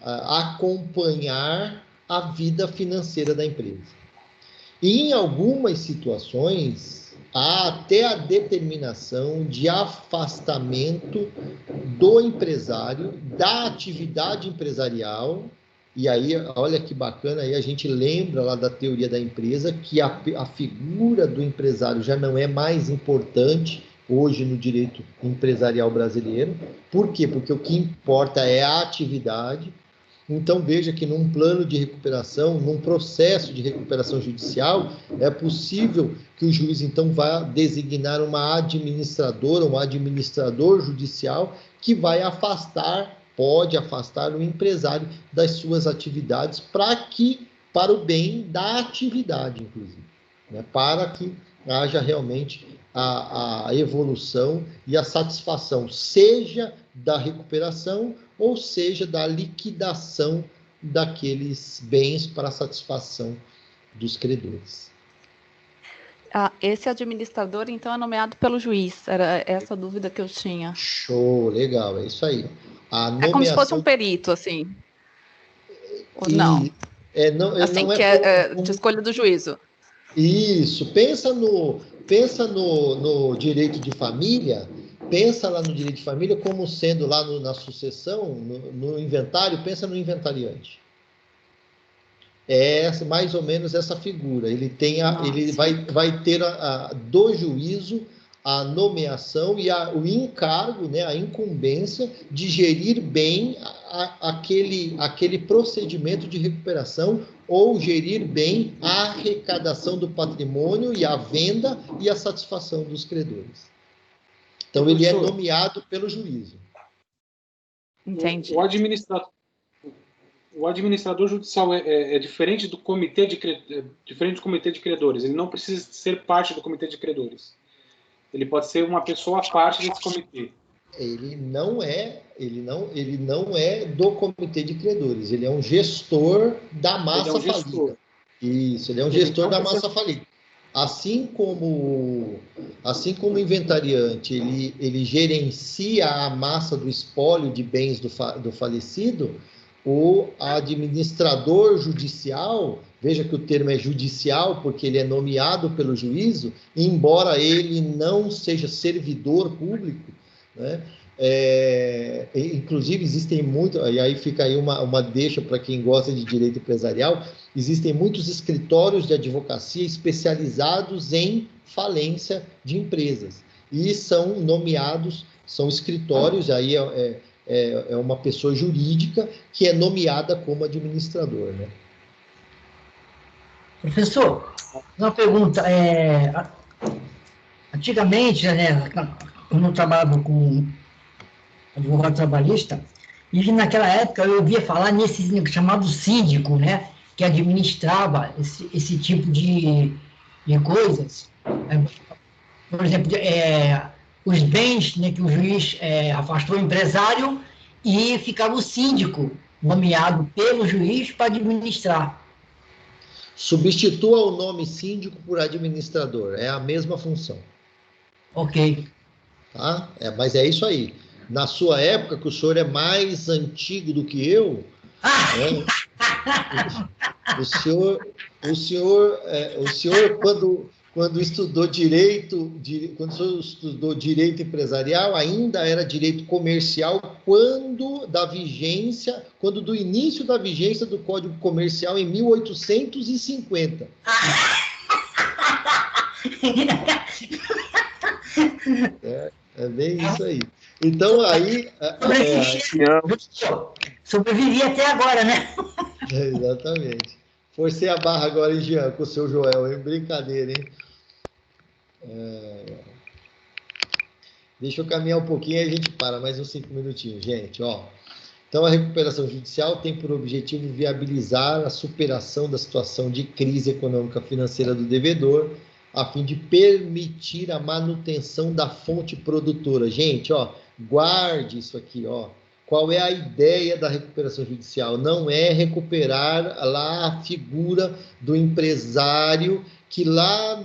acompanhar a vida financeira da empresa. E em algumas situações, há até a determinação de afastamento do empresário da atividade empresarial. E aí, olha que bacana, aí a gente lembra lá da teoria da empresa que a figura do empresário já não é mais importante hoje no direito empresarial brasileiro. Por quê? Porque o que importa é a atividade. Então, veja que num plano de recuperação, num processo de recuperação judicial, é possível que o juiz, então, vá designar uma administradora, um administrador judicial que vai pode afastar o empresário das suas atividades para o bem da atividade, inclusive, né? Para que haja realmente a evolução e a satisfação, seja da recuperação ou seja da liquidação daqueles bens para a satisfação dos credores. Esse administrador, então, é nomeado pelo juiz. Era essa dúvida que eu tinha. Show, legal, é isso aí. É como se fosse um perito, assim. Ou não? Não assim, não que é de escolha do juízo. Isso, pensa pensa no direito de família, pensa lá no direito de família como sendo lá na sucessão, no inventário, pensa no inventariante. É mais ou menos essa figura. Ele vai ter do juízo a nomeação e o encargo, né, a incumbência de gerir bem aquele procedimento de recuperação ou gerir bem a arrecadação do patrimônio e a venda e a satisfação dos credores. Então, ele é nomeado pelo juízo. Entendi. O administrador judicial é diferente do comitê de credores. Ele não precisa ser parte do comitê de credores. Ele pode ser uma pessoa à parte desse comitê. Ele não é do comitê de credores. Ele é um gestor da massa falida. Isso, ele é um gestor da massa falida. Assim como o inventariante, ele gerencia a massa do espólio de bens do falecido, o administrador judicial, veja que o termo é judicial porque ele é nomeado pelo juízo, embora ele não seja servidor público, né? Inclusive existem muitos, e aí fica aí uma deixa para quem gosta de direito empresarial, existem muitos escritórios de advocacia especializados em falência de empresas, e são nomeados, são escritórios, aí é uma pessoa jurídica que é nomeada como administrador, né? Professor, uma pergunta. Antigamente, né, quando eu trabalhava com advogado trabalhista, e naquela época eu ouvia falar nesse chamado síndico, né, que administrava esse tipo de coisas. Por exemplo, os bens, né, que o juiz afastou o empresário e ficava o síndico nomeado pelo juiz para administrar. Substitua o nome síndico por administrador, é a mesma função. Ok. Tá? Mas é isso aí. Na sua época, que o senhor é mais antigo do que eu, né? o senhor quando estudou direito empresarial, ainda era direito comercial quando do início da vigência do Código Comercial em 1850. É bem isso aí. Então, aí... Sobrevivi até agora, né? Exatamente. Forcei a barra agora, hein, Jean, com o seu Joel, hein? Brincadeira, hein? Deixa eu caminhar um pouquinho e a gente para, mais uns 5 minutinhos, gente, ó. Então, a recuperação judicial tem por objetivo viabilizar a superação da situação de crise econômica financeira do devedor, a fim de permitir a manutenção da fonte produtora. Gente, ó, guarde isso aqui, ó. Qual é a ideia da recuperação judicial? Não é recuperar lá a figura do empresário, que lá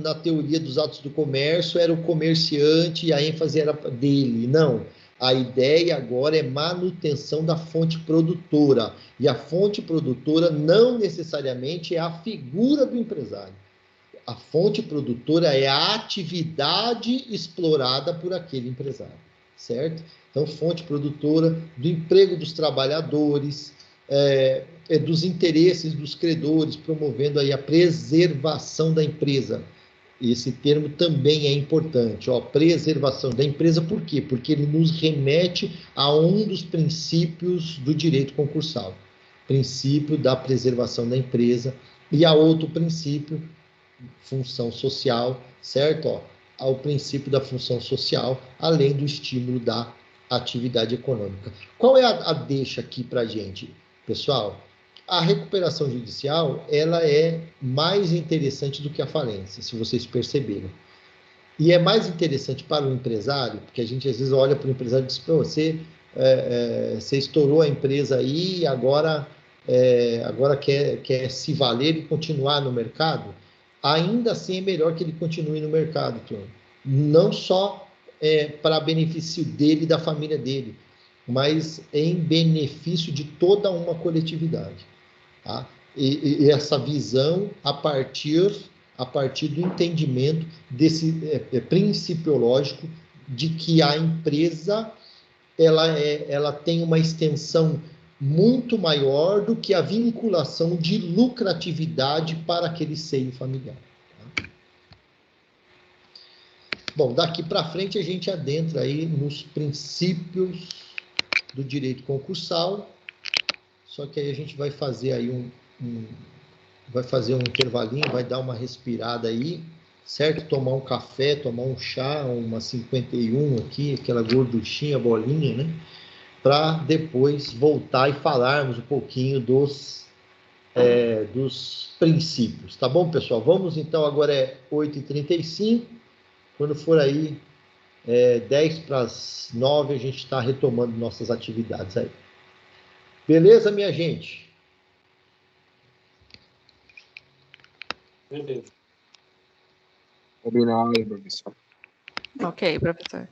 na teoria dos atos do comércio era o comerciante e a ênfase era dele. Não. A ideia agora é manutenção da fonte produtora. E a fonte produtora não necessariamente é a figura do empresário. A fonte produtora é a atividade explorada por aquele empresário, certo? Então, fonte produtora do emprego dos trabalhadores, dos interesses dos credores, promovendo aí a preservação da empresa. Esse termo também é importante, ó, preservação da empresa, por quê? Porque ele nos remete a um dos princípios do direito concursal, princípio da preservação da empresa, e a outro princípio, função social, certo? Ó, ao princípio da função social, além do estímulo da atividade econômica. Qual é a deixa aqui para a gente, pessoal? A recuperação judicial, ela é mais interessante do que a falência, se vocês perceberam. E é mais interessante para o empresário, porque a gente às vezes olha para o empresário e diz, pô, você estourou a empresa aí, agora quer se valer e continuar no mercado. Ainda assim é melhor que ele continue no mercado, turma. Não só para benefício dele e da família dele, mas em benefício de toda uma coletividade. Tá? E essa visão a partir a partir do entendimento desse princípio lógico de que a empresa ela tem uma extensão muito maior do que a vinculação de lucratividade para aquele seio familiar. Tá? Bom, daqui para frente a gente adentra aí nos princípios do direito concursal, só que aí a gente vai fazer aí vai fazer um intervalinho, vai dar uma respirada aí, certo? Tomar um café, tomar um chá, uma 51 aqui, aquela gorduchinha, bolinha, né? Para depois voltar e falarmos um pouquinho dos princípios, tá bom, pessoal? Vamos então, agora é 8h35, quando for aí 10 para as 9, a gente está retomando nossas atividades aí. Beleza, minha gente? Beleza. Combinado, professor. Ok, professor.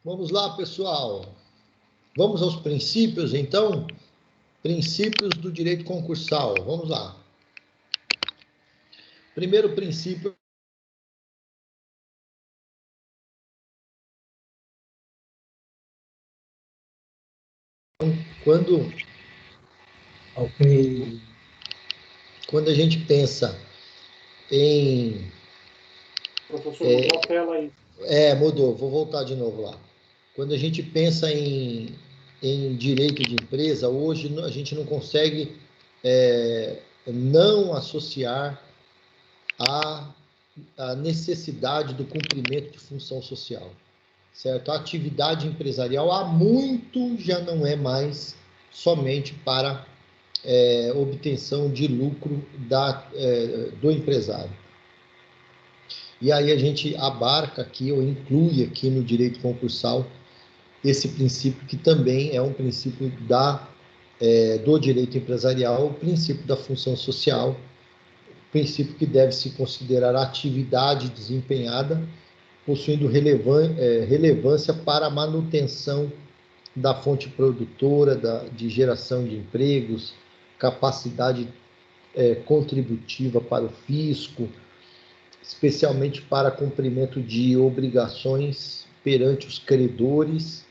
Vamos lá, pessoal. Vamos aos princípios, então? Princípios do direito concursal. Vamos lá. Primeiro princípio. Quando a gente pensa em... Professor, mudou a tela aí. Mudou. Vou voltar de novo lá. Quando a gente pensa em direito de empresa, hoje a gente não consegue não associar a necessidade do cumprimento de função social, certo? A atividade empresarial há muito já não é mais somente para obtenção de lucro do empresário. E aí a gente abarca aqui, ou inclui aqui no direito concursal, esse princípio que também é um princípio do direito empresarial, o princípio da função social, princípio que deve se considerar a atividade desempenhada, possuindo relevância para a manutenção da fonte produtora, de geração de empregos, capacidade contributiva para o fisco, especialmente para cumprimento de obrigações perante os credores,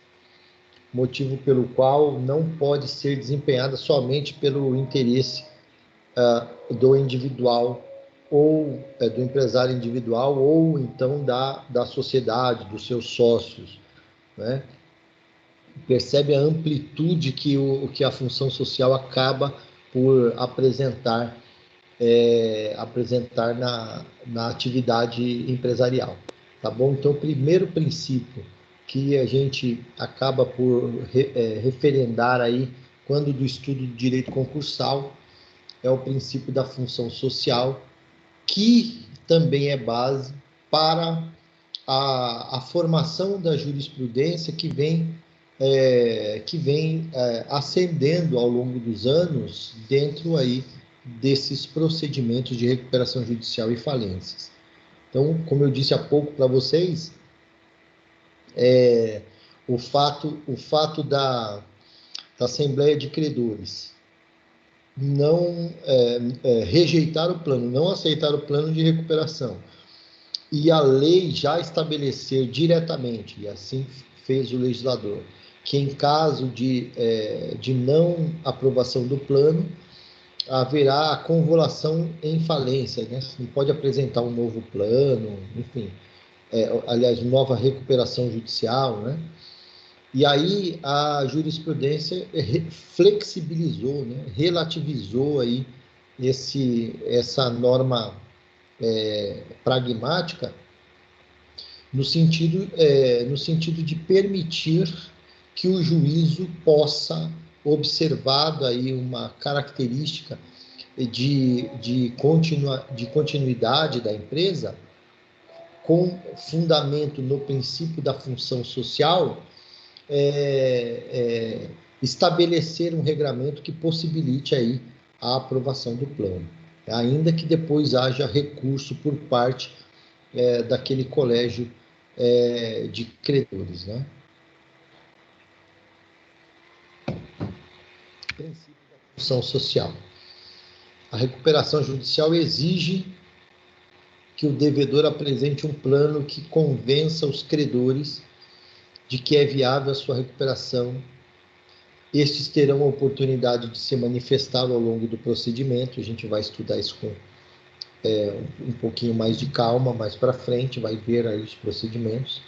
motivo pelo qual não pode ser desempenhada somente pelo interesse do individual, ou do empresário individual, ou então da sociedade, dos seus sócios, né? Percebe a amplitude que a função social acaba por apresentar na atividade empresarial, tá bom? Então, o primeiro princípio que a gente acaba por referendar aí, quando do estudo do direito concursal, é o princípio da função social, que também é base para a formação da jurisprudência que vem ascendendo ao longo dos anos dentro aí desses procedimentos de recuperação judicial e falências. Então, como eu disse há pouco para vocês, o fato da Assembleia de Credores não rejeitar o plano, não aceitar o plano de recuperação, e a lei já estabelecer diretamente, e assim fez o legislador, que em caso de não aprovação do plano, haverá a convolução em falência, né? Você não pode apresentar um novo plano, enfim, aliás, nova recuperação judicial, né? E aí a jurisprudência flexibilizou, né? Relativizou aí essa norma pragmática no sentido de permitir que o juízo possa, observado aí uma característica de continuidade da empresa, com fundamento no princípio da função social, estabelecer um regramento que possibilite aí a aprovação do plano, ainda que depois haja recurso por parte daquele colégio de credores, né? Princípio da função social. A recuperação judicial exige que o devedor apresente um plano que convença os credores de que é viável a sua recuperação. Estes terão a oportunidade de se manifestar ao longo do procedimento. A gente vai estudar isso com um pouquinho mais de calma, mais para frente, vai ver aí os procedimentos.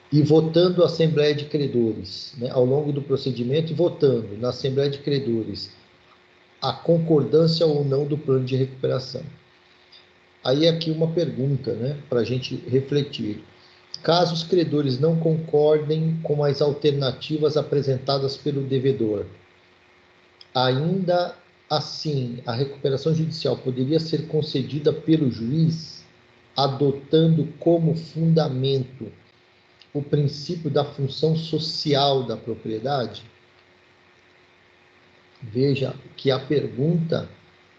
E votando a Assembleia de Credores, né, ao longo do procedimento, e votando na Assembleia de Credores a concordância ou não do plano de recuperação. Aí aqui uma pergunta, né, para a gente refletir. Caso os credores não concordem com as alternativas apresentadas pelo devedor, ainda assim a recuperação judicial poderia ser concedida pelo juiz, adotando como fundamento o princípio da função social da propriedade? Veja que a pergunta,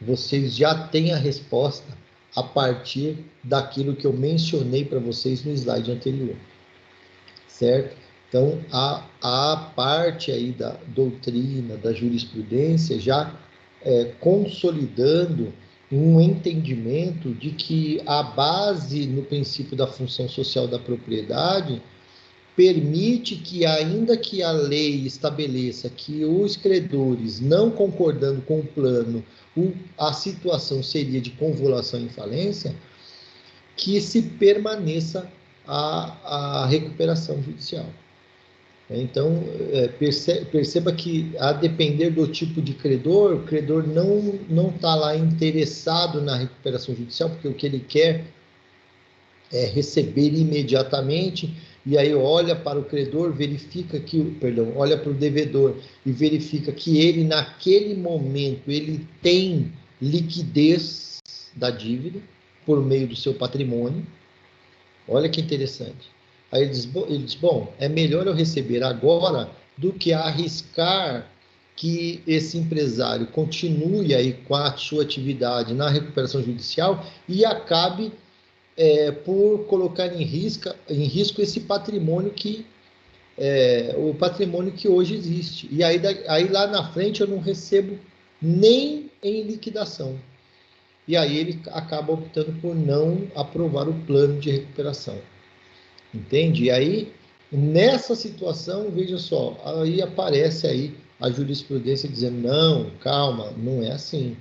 vocês já têm a resposta a partir daquilo que eu mencionei para vocês no slide anterior. certo? Então, a parte aí da doutrina, da jurisprudência, já consolidando um entendimento de que a base no princípio da função social da propriedade permite que, ainda que a lei estabeleça que os credores, não concordando com o plano, a situação seria de convolução e falência, que se permaneça a recuperação judicial. Então, perceba que, a depender do tipo de credor, o credor não está lá interessado na recuperação judicial, porque o que ele quer é receber imediatamente, e aí olha para o credor, verifica que, olha para o devedor e verifica que ele, naquele momento, ele tem liquidez da dívida por meio do seu patrimônio. Olha que interessante. Aí ele diz, bom, é melhor eu receber agora do que arriscar que esse empresário continue aí com a sua atividade na recuperação judicial e acabe por colocar em risco esse patrimônio o patrimônio que hoje existe. E aí lá na frente eu não recebo nem em liquidação. E aí ele acaba optando por não aprovar o plano de recuperação. Entende? E aí, nessa situação, veja só, aí aparece aí a jurisprudência dizendo, não, calma, não é assim,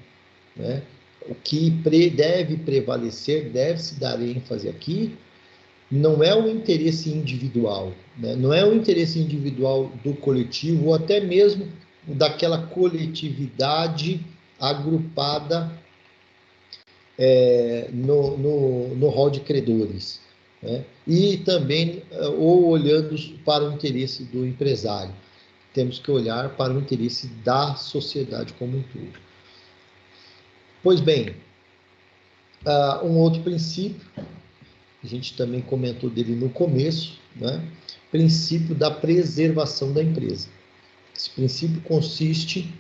né? O que deve prevalecer, deve-se dar ênfase aqui, não é o interesse individual, né? Não é o interesse individual do coletivo, ou até mesmo daquela coletividade agrupada no rol de credores, né? E também, ou olhando para o interesse do empresário, temos que olhar para o interesse da sociedade como um todo. Pois bem, um outro princípio, a gente também comentou dele no começo, né? Princípio da preservação da empresa. Esse princípio consiste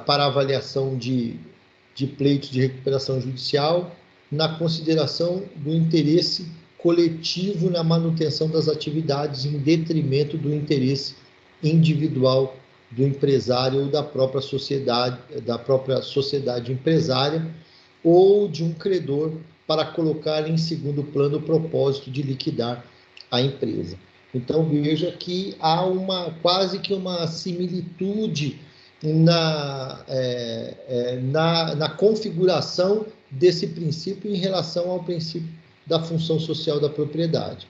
para avaliação de pleitos de recuperação judicial, na consideração do interesse coletivo na manutenção das atividades em detrimento do interesse individual do empresário ou da própria sociedade empresária ou de um credor para colocar em segundo plano o propósito de liquidar a empresa. Então, veja que há quase que uma similitude na configuração desse princípio em relação ao princípio da função social da propriedade,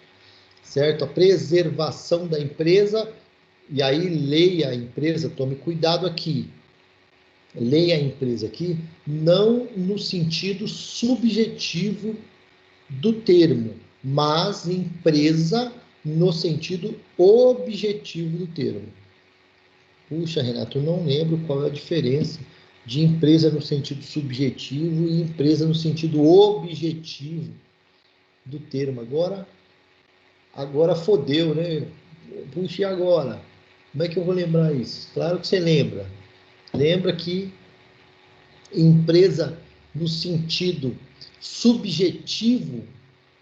certo? A preservação da empresa, e aí leia a empresa, tome cuidado aqui, leia a empresa aqui, não no sentido subjetivo do termo, mas empresa no sentido objetivo do termo. Puxa, Renato, eu não lembro qual é a diferença de empresa no sentido subjetivo e empresa no sentido objetivo do termo. Agora fodeu, né? Puxa, e agora? Como é que eu vou lembrar isso? Claro que você lembra. Lembra que empresa no sentido subjetivo,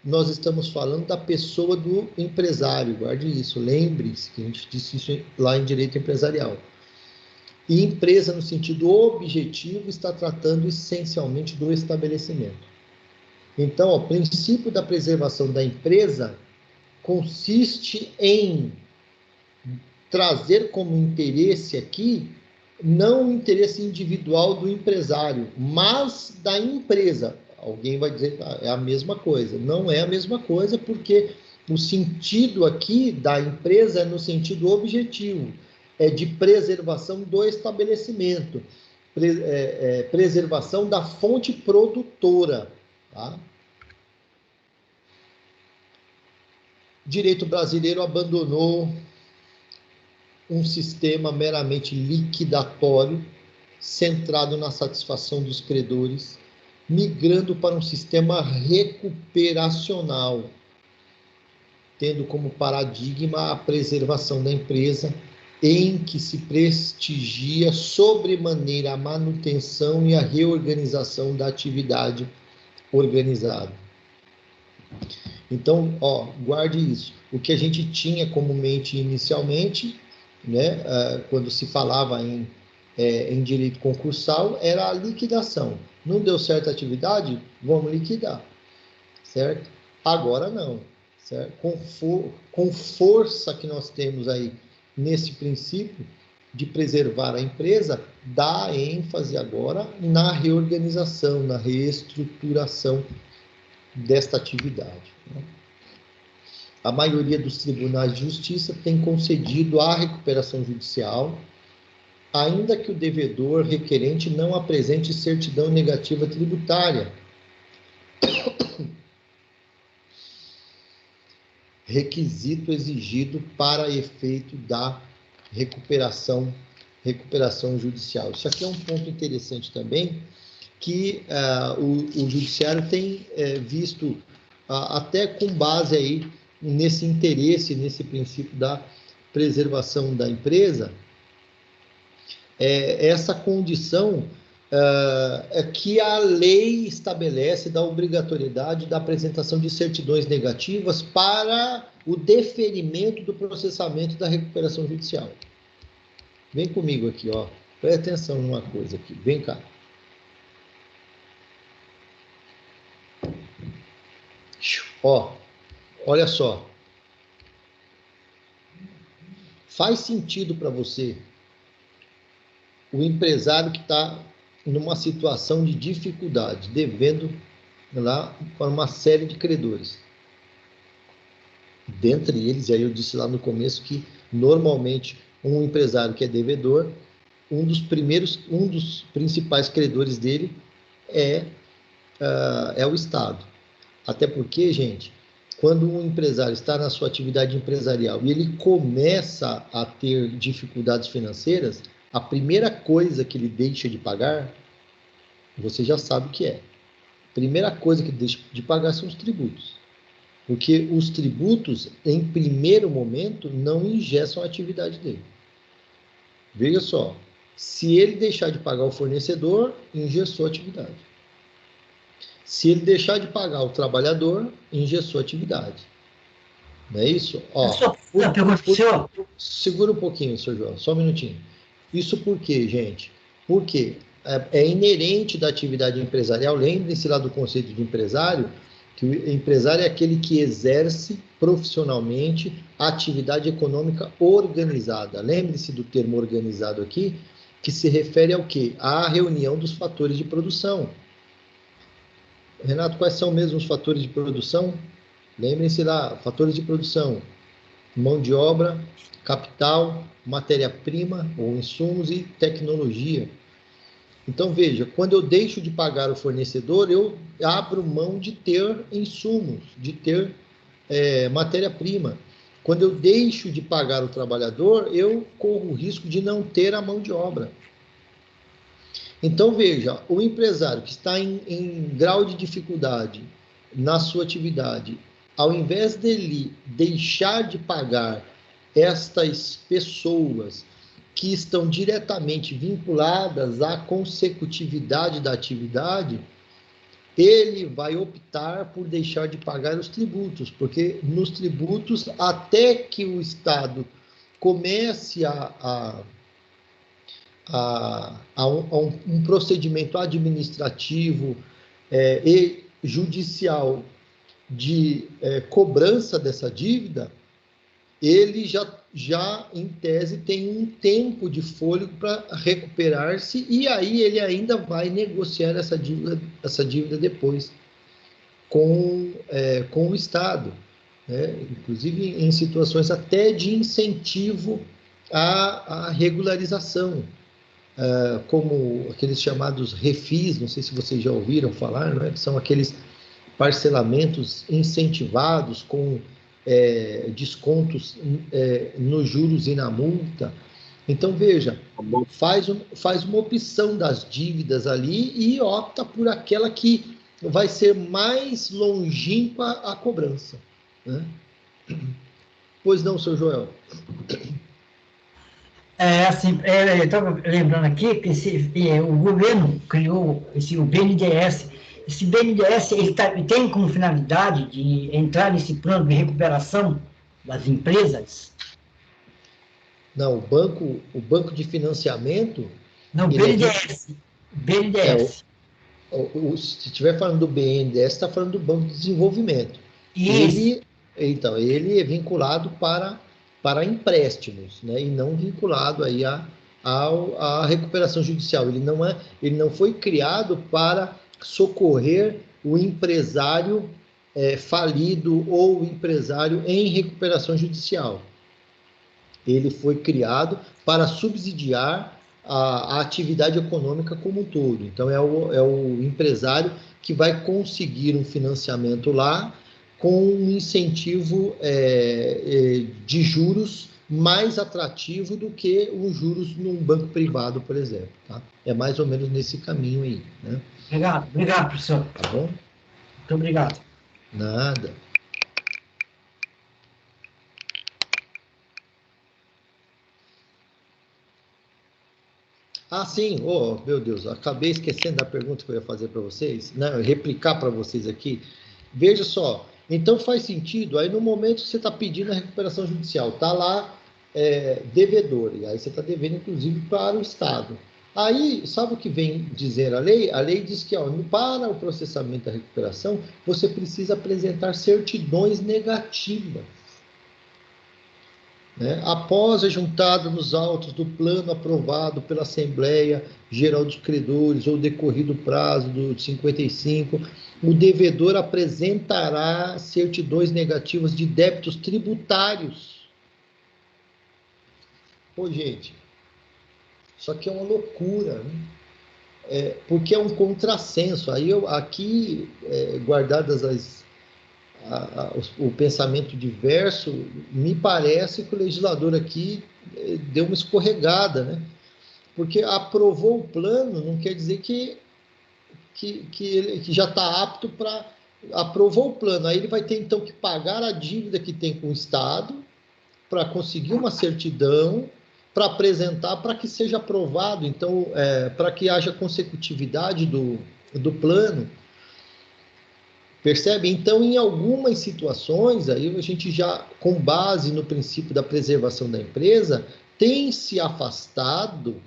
nós estamos falando da pessoa do empresário, guarde isso, lembre-se que a gente disse isso lá em direito empresarial. E empresa no sentido objetivo está tratando essencialmente do estabelecimento. Então, o princípio da preservação da empresa consiste em trazer como interesse aqui, não o interesse individual do empresário, mas da empresa. Alguém vai dizer, é a mesma coisa. Não é a mesma coisa, porque o sentido aqui da empresa é no sentido objetivo, é de preservação do estabelecimento, preservação da fonte produtora. Tá? Direito brasileiro abandonou um sistema meramente liquidatório, centrado na satisfação dos credores, migrando para um sistema recuperacional, tendo como paradigma a preservação da empresa, em que se prestigia sobremaneira a manutenção e a reorganização da atividade organizada. Então, ó, guarde isso. O que a gente tinha comumente inicialmente, né, quando se falava em direito concursal, era a liquidação. Não deu certo a atividade? Vamos liquidar, certo? Agora não, certo? Com força que nós temos aí nesse princípio de preservar a empresa, dá ênfase agora na reorganização, na reestruturação desta atividade, né? A maioria dos tribunais de justiça tem concedido a recuperação judicial, ainda que o devedor requerente não apresente certidão negativa tributária, requisito exigido para efeito da recuperação judicial. Isso aqui é um ponto interessante também, que o judiciário tem visto, até com base aí nesse interesse, nesse princípio da preservação da empresa, essa condição que a lei estabelece da obrigatoriedade da apresentação de certidões negativas para o deferimento do processamento da recuperação judicial. Vem comigo aqui, ó. Preste atenção numa coisa aqui. Vem cá. Ó, olha só. Faz sentido para você o empresário que está numa situação de dificuldade, devendo lá para uma série de credores. Dentre eles, aí eu disse lá no começo que normalmente um empresário que é devedor, um dos principais credores dele é o Estado. Até porque, gente, quando um empresário está na sua atividade empresarial e ele começa a ter dificuldades financeiras, a primeira coisa que ele deixa de pagar, você já sabe o que é. A primeira coisa que ele deixa de pagar são os tributos. Porque os tributos, em primeiro momento, não engessam a atividade dele. Veja só, se ele deixar de pagar o fornecedor, engessou a atividade. Se ele deixar de pagar o trabalhador, engessou a atividade. Não é isso? Ó, segura um pouquinho, Sr. João, só um minutinho. Isso por quê, gente? Porque é inerente da atividade empresarial, lembrem-se lá do conceito de empresário, que o empresário é aquele que exerce profissionalmente a atividade econômica organizada. Lembre-se do termo organizado aqui, que se refere ao quê? À reunião dos fatores de produção. Renato, quais são mesmo os fatores de produção? Lembrem-se lá, fatores de produção: mão de obra, capital, matéria-prima ou insumos e tecnologia. Então, veja, quando eu deixo de pagar o fornecedor, eu abro mão de ter insumos, de ter matéria-prima. Quando eu deixo de pagar o trabalhador, eu corro o risco de não ter a mão de obra. Então, veja, o empresário que está em grau de dificuldade na sua atividade, ao invés dele deixar de pagar estas pessoas que estão diretamente vinculadas à consecutividade da atividade, ele vai optar por deixar de pagar os tributos, porque nos tributos, até que o Estado comece um procedimento administrativo e judicial de cobrança dessa dívida, ele já em tese tem um tempo de fôlego para recuperar-se, e aí ele ainda vai negociar essa dívida depois com o Estado, né? Inclusive em situações até de incentivo à regularização, como aqueles chamados refis, não sei se vocês já ouviram falar, não é? Que são aqueles parcelamentos incentivados com descontos nos juros e na multa. Então, veja, faz uma opção das dívidas ali e opta por aquela que vai ser mais longínqua a cobrança, né? Pois não, Sr. Joel? Eu estava lembrando aqui que o governo criou o BNDES, esse BNDES ele tem como finalidade de entrar nesse plano de recuperação das empresas? Não, o banco de financiamento... Não, BNDES. BNDES. Se estiver falando do BNDES, está falando do Banco de Desenvolvimento. Isso. Ele é vinculado para empréstimos, né? E não vinculado aí à recuperação judicial. Ele não foi criado para socorrer o empresário falido ou o empresário em recuperação judicial. Ele foi criado para subsidiar a atividade econômica como um todo. Então, é o empresário que vai conseguir um financiamento lá com um incentivo de juros mais atrativo do que os juros num banco privado, por exemplo. Tá? É mais ou menos nesse caminho aí. Né? Obrigado, professor. Tá bom? Muito obrigado. Nada. Ah, sim. Oh, meu Deus, acabei esquecendo da pergunta que eu ia fazer para vocês. Não, replicar para vocês aqui. Veja só. Então faz sentido, aí no momento que você está pedindo a recuperação judicial, está lá devedor, e aí você está devendo inclusive para o Estado. Aí, sabe o que vem dizer a lei? A lei diz que para o processamento da recuperação, você precisa apresentar certidões negativas. Né? Após a juntada nos autos do plano aprovado pela Assembleia Geral dos Credores ou decorrido o prazo do 55, o devedor apresentará certidões negativas de débitos tributários. Pô, gente, isso aqui é uma loucura, né? Porque é um contrassenso. Aí aqui, guardadas o pensamento diverso, me parece que o legislador aqui deu uma escorregada, né? Porque aprovou o plano não quer dizer que ele já está apto para... Aprovou o plano, aí ele vai ter então que pagar a dívida que tem com o Estado para conseguir uma certidão, para apresentar, para que seja aprovado, então, para que haja consecutividade do plano. Percebe? Então, em algumas situações, aí a gente já, com base no princípio da preservação da empresa, tem se afastado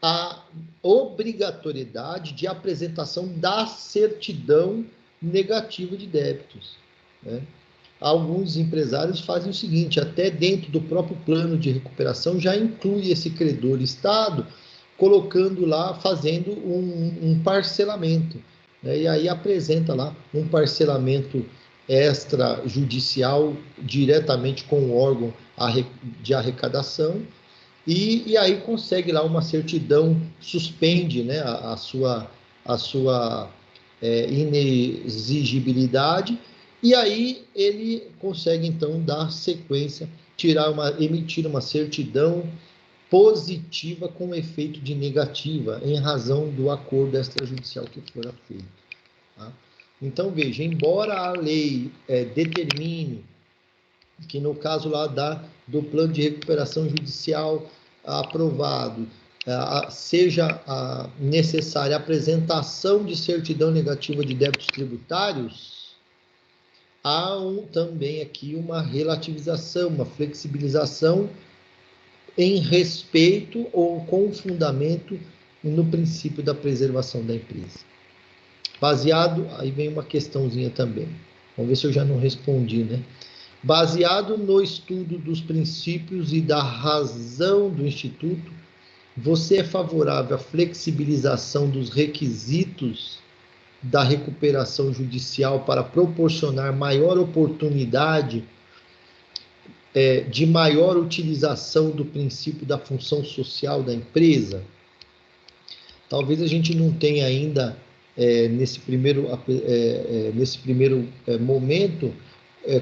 a obrigatoriedade de apresentação da certidão negativa de débitos. Né? Alguns empresários fazem o seguinte, até dentro do próprio plano de recuperação já inclui esse credor Estado, colocando lá, fazendo um parcelamento. Né? E aí apresenta lá um parcelamento extrajudicial diretamente com o órgão de arrecadação, e aí consegue lá uma certidão, suspende, né, a sua inexigibilidade, e aí ele consegue então dar sequência, emitir uma certidão positiva com efeito de negativa, em razão do acordo extrajudicial que for feito. Tá? Então, veja, embora a lei determine que no caso lá do plano de recuperação judicial aprovado, seja necessária a apresentação de certidão negativa de débitos tributários, há também aqui uma relativização, uma flexibilização em respeito ou com fundamento no princípio da preservação da empresa. Baseado, aí vem uma questãozinha também, vamos ver se eu já não respondi, né? Baseado no estudo dos princípios e da razão do Instituto, você é favorável à flexibilização dos requisitos da recuperação judicial para proporcionar maior oportunidade de maior utilização do princípio da função social da empresa? Talvez a gente não tenha ainda, nesse primeiro momento,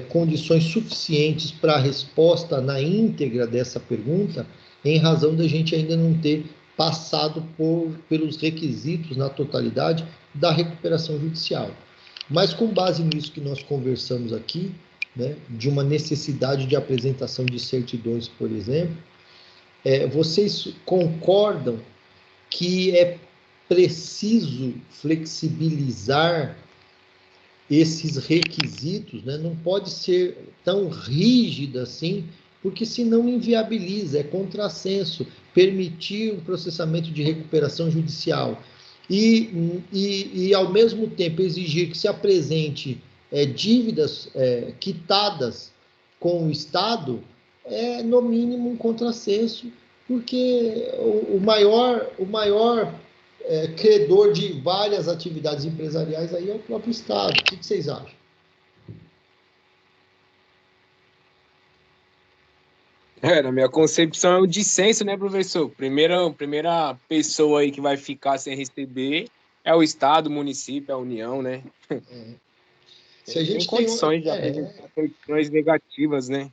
condições suficientes para a resposta na íntegra dessa pergunta, em razão da gente ainda não ter passado pelos requisitos na totalidade da recuperação judicial. Mas com base nisso que nós conversamos aqui, né, de uma necessidade de apresentação de certidões, por exemplo, vocês concordam que preciso flexibilizar esses requisitos, né? Não pode ser tão rígida assim, porque senão inviabiliza, é contrassenso permitir o processamento de recuperação judicial e ao mesmo tempo exigir que se apresente dívidas quitadas com o Estado, é no mínimo um contrassenso, porque o maior credor de várias atividades empresariais aí é o próprio Estado. O que vocês acham? Na minha concepção é o dissenso, né, professor? Primeira pessoa aí que vai ficar sem receber é o Estado, o município, a União, né? Se a gente tem condições de apresentar condições negativas, né?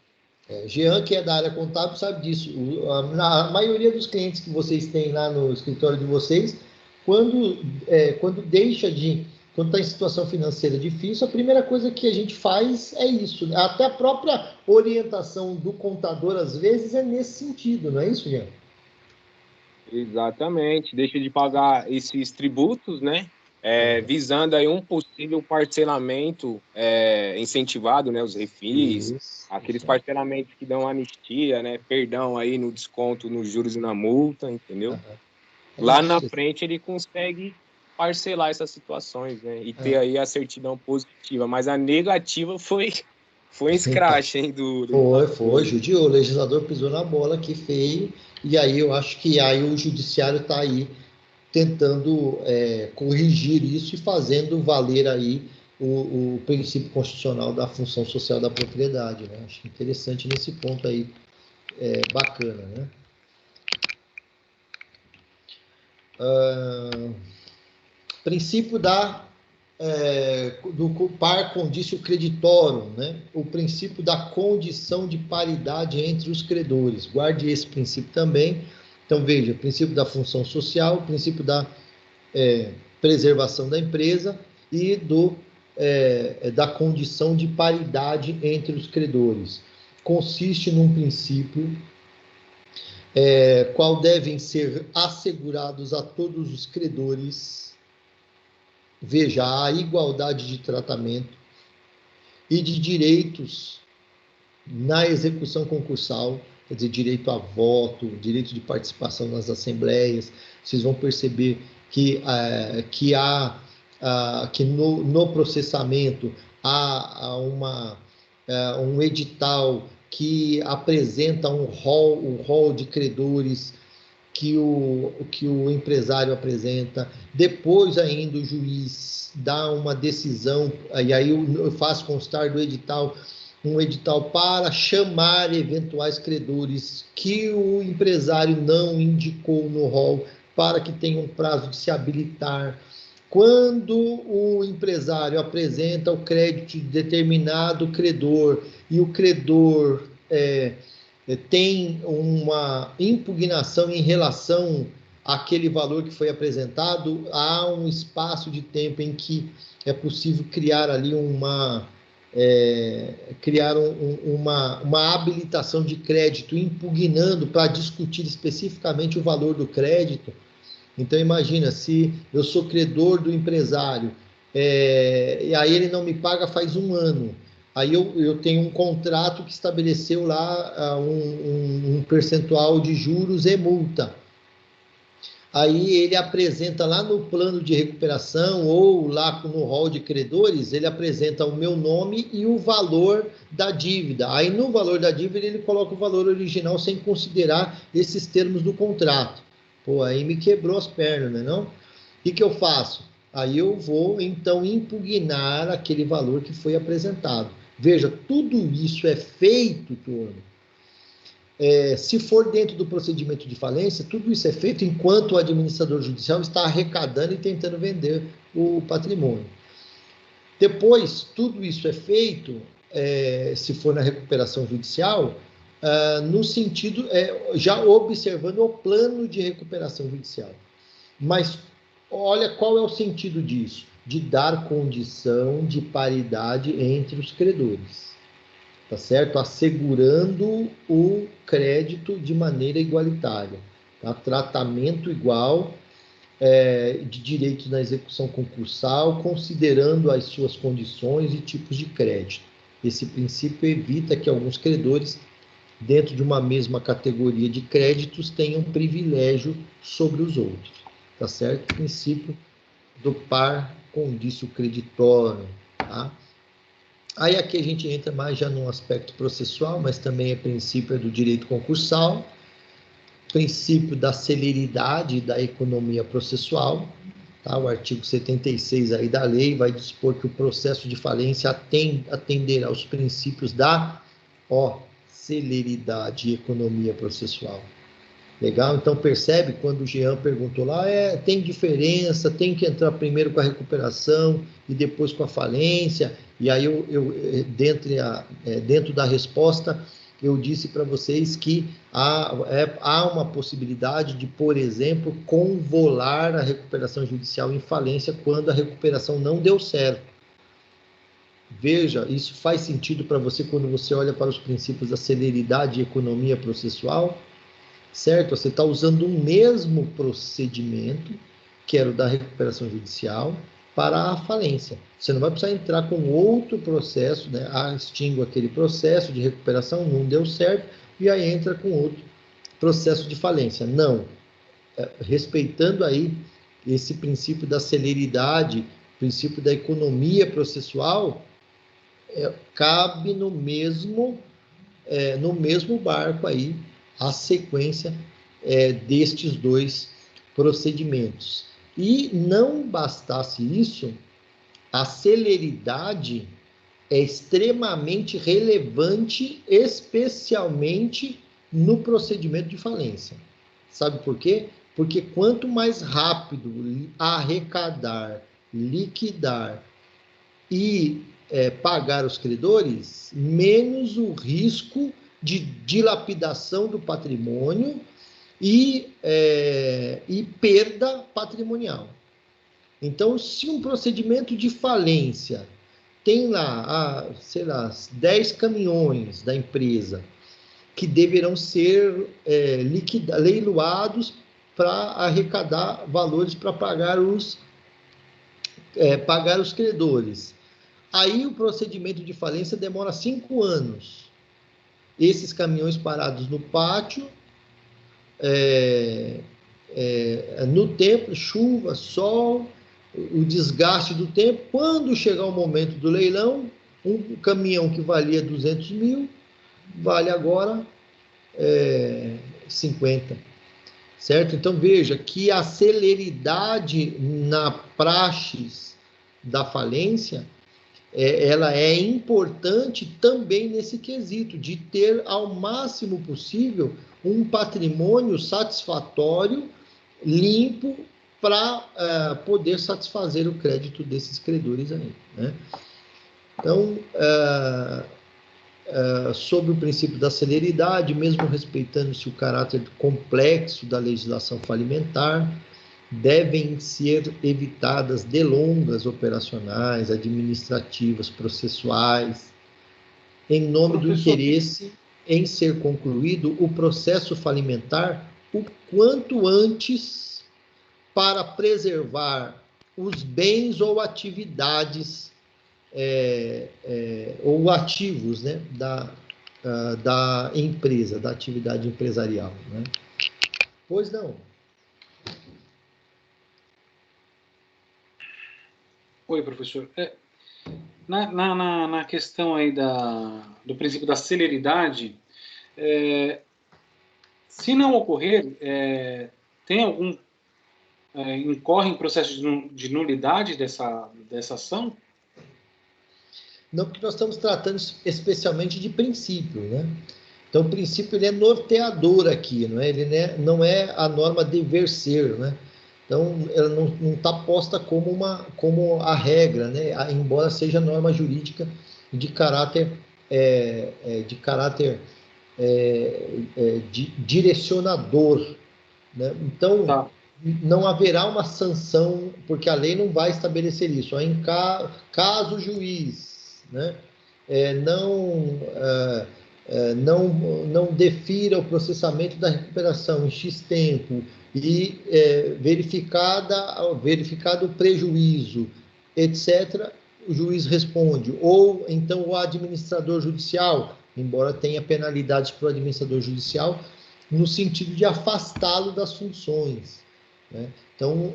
Jean, que é da área contábil, sabe disso. A maioria dos clientes que vocês têm lá no escritório de vocês, quando está em situação financeira difícil, a primeira coisa que a gente faz é isso. Até a própria orientação do contador, às vezes, é nesse sentido, não é isso, Jean? Exatamente. Deixa de pagar esses tributos, né? Visando aí um possível parcelamento incentivado, né? Os refis, aqueles parcelamentos que dão anistia, né? Perdão aí no desconto, nos juros e na multa, entendeu? Lá na frente ele consegue parcelar essas situações, né? E ter aí a certidão positiva. Mas a negativa foi escrache, hein? Foi, judiou. O legislador pisou na bola, que feio. E aí eu acho que aí o judiciário está aí tentando corrigir isso e fazendo valer aí o princípio constitucional da função social da propriedade, né? Acho interessante nesse ponto aí, bacana, né? Princípio do par conditio creditorum, né? O princípio da condição de paridade entre os credores. Guarde esse princípio também. Então, veja, princípio da função social, princípio da preservação da empresa e da condição de paridade entre os credores. Consiste num princípio qual devem ser assegurados a todos os credores, veja, a igualdade de tratamento e de direitos na execução concursal, quer dizer, direito a voto, direito de participação nas assembleias. Vocês vão perceber que no processamento há um edital que apresenta um rol de credores que o empresário apresenta. Depois ainda o juiz dá uma decisão, e aí eu faço constar do edital um edital para chamar eventuais credores que o empresário não indicou no rol, para que tenha um prazo de se habilitar. Quando o empresário apresenta o crédito de determinado credor e o credor tem uma impugnação em relação àquele valor que foi apresentado, há um espaço de tempo em que é possível criar ali uma habilitação de crédito, impugnando para discutir especificamente o valor do crédito. Então, imagina, se eu sou credor do empresário, e aí ele não me paga faz um ano, aí eu tenho um contrato que estabeleceu lá um percentual de juros e multa. Aí ele apresenta lá no plano de recuperação ou lá no rol de credores, ele apresenta o meu nome e o valor da dívida. Aí no valor da dívida ele coloca o valor original sem considerar esses termos do contrato. Pô, aí me quebrou as pernas, né, não? O que eu faço? Aí eu vou então impugnar aquele valor que foi apresentado. Veja, tudo isso é feito, turma. Se for dentro do procedimento de falência, tudo isso é feito enquanto o administrador judicial está arrecadando e tentando vender o patrimônio. Depois, tudo isso é feito, se for na recuperação judicial, no sentido, já observando o plano de recuperação judicial. Mas, olha qual é o sentido disso? De dar condição de paridade entre os credores. Tá certo? Assegurando o crédito de maneira igualitária, tá? Tratamento igual de direitos na execução concursal, considerando as suas condições e tipos de crédito. Esse princípio evita que alguns credores, dentro de uma mesma categoria de créditos, tenham privilégio sobre os outros. Tá certo? O princípio do par condício creditório. Tá? Aí aqui a gente entra mais já num aspecto processual, mas também é princípio do direito concursal, princípio da celeridade da economia processual. Tá? O artigo 76 aí da lei vai dispor que o processo de falência atenderá aos princípios da celeridade e economia processual. Legal? Então percebe quando o Jean perguntou lá, tem diferença, tem que entrar primeiro com a recuperação e depois com a falência, e aí dentro da resposta eu disse para vocês que há uma possibilidade de, por exemplo, convolar a recuperação judicial em falência quando a recuperação não deu certo. Veja, isso faz sentido para você quando você olha para os princípios da celeridade e economia processual? Certo? Você está usando o mesmo procedimento, que era o da recuperação judicial, para a falência. Você não vai precisar entrar com outro processo, né? Extingo aquele processo de recuperação, não deu certo, e aí entra com outro processo de falência. Não. Respeitando aí esse princípio da celeridade, princípio da economia processual, cabe no mesmo barco aí a sequência destes dois procedimentos. E não bastasse isso, a celeridade é extremamente relevante, especialmente no procedimento de falência. Sabe por quê? Porque quanto mais rápido arrecadar, liquidar e pagar os credores, menos o risco de dilapidação do patrimônio e perda patrimonial. Então, se um procedimento de falência tem lá, 10 caminhões da empresa que deverão ser leiloados para arrecadar valores para pagar os credores. Aí o procedimento de falência demora 5 anos. Esses caminhões parados no pátio, no tempo, chuva, sol, o desgaste do tempo. Quando chegar o momento do leilão, um caminhão que valia 200 mil, vale agora 50. Certo? Então, veja que a celeridade na praxis da falência, ela é importante também nesse quesito, de ter ao máximo possível um patrimônio satisfatório, limpo, para poder satisfazer o crédito desses credores aí, né? Então, sobre o princípio da celeridade, mesmo respeitando-se o caráter complexo da legislação falimentar, devem ser evitadas delongas operacionais, administrativas, processuais, em nome do interesse em ser concluído o processo falimentar o quanto antes, para preservar os bens ou atividades ou ativos, né, da empresa, da atividade empresarial, né? Pois não. Oi, professor. Na questão aí do princípio da celeridade, se não ocorrer, tem algum incorre em processo de nulidade dessa ação? Não, porque nós estamos tratando especialmente de princípio, né? Então, o princípio ele é norteador aqui, não é? Ele não é a norma dever ser, né? Então, ela não está posta como a regra, né? Embora seja norma jurídica de caráter direcionador, né? Então, Tá. Não haverá uma sanção, porque a lei não vai estabelecer isso. Em caso o juiz, né, não não defira o processamento da recuperação em X tempo e verificado o prejuízo, etc., o juiz responde. Ou então o administrador judicial, embora tenha penalidades para o administrador judicial, no sentido de afastá-lo das funções, né? Então,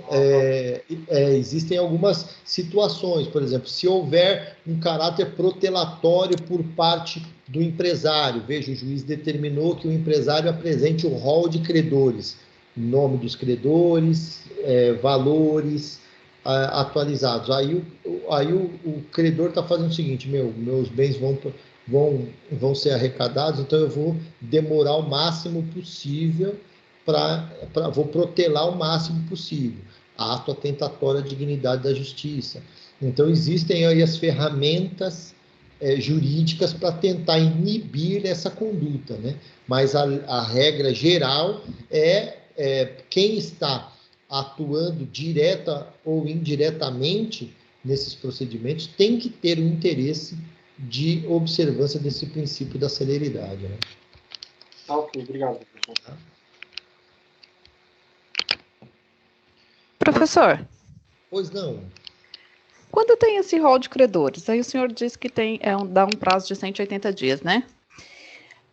existem algumas situações, por exemplo, se houver um caráter protelatório por parte do empresário, veja, o juiz determinou que o empresário apresente o rol de credores, nome dos credores, valores atualizados. Aí o credor está fazendo o seguinte: meus bens vão ser arrecadados, então eu vou demorar o máximo possível vou protelar o máximo possível. Ato atentatório à dignidade da justiça. Então, existem aí as ferramentas jurídicas para tentar inibir essa conduta, né? Mas a regra geral quem está atuando direta ou indiretamente nesses procedimentos tem que ter o interesse de observância desse princípio da celeridade, né? Ok, obrigado, professor. Professor, Pois não. quando tem esse rol de credores, aí o senhor diz que dá um prazo de 180 dias, né?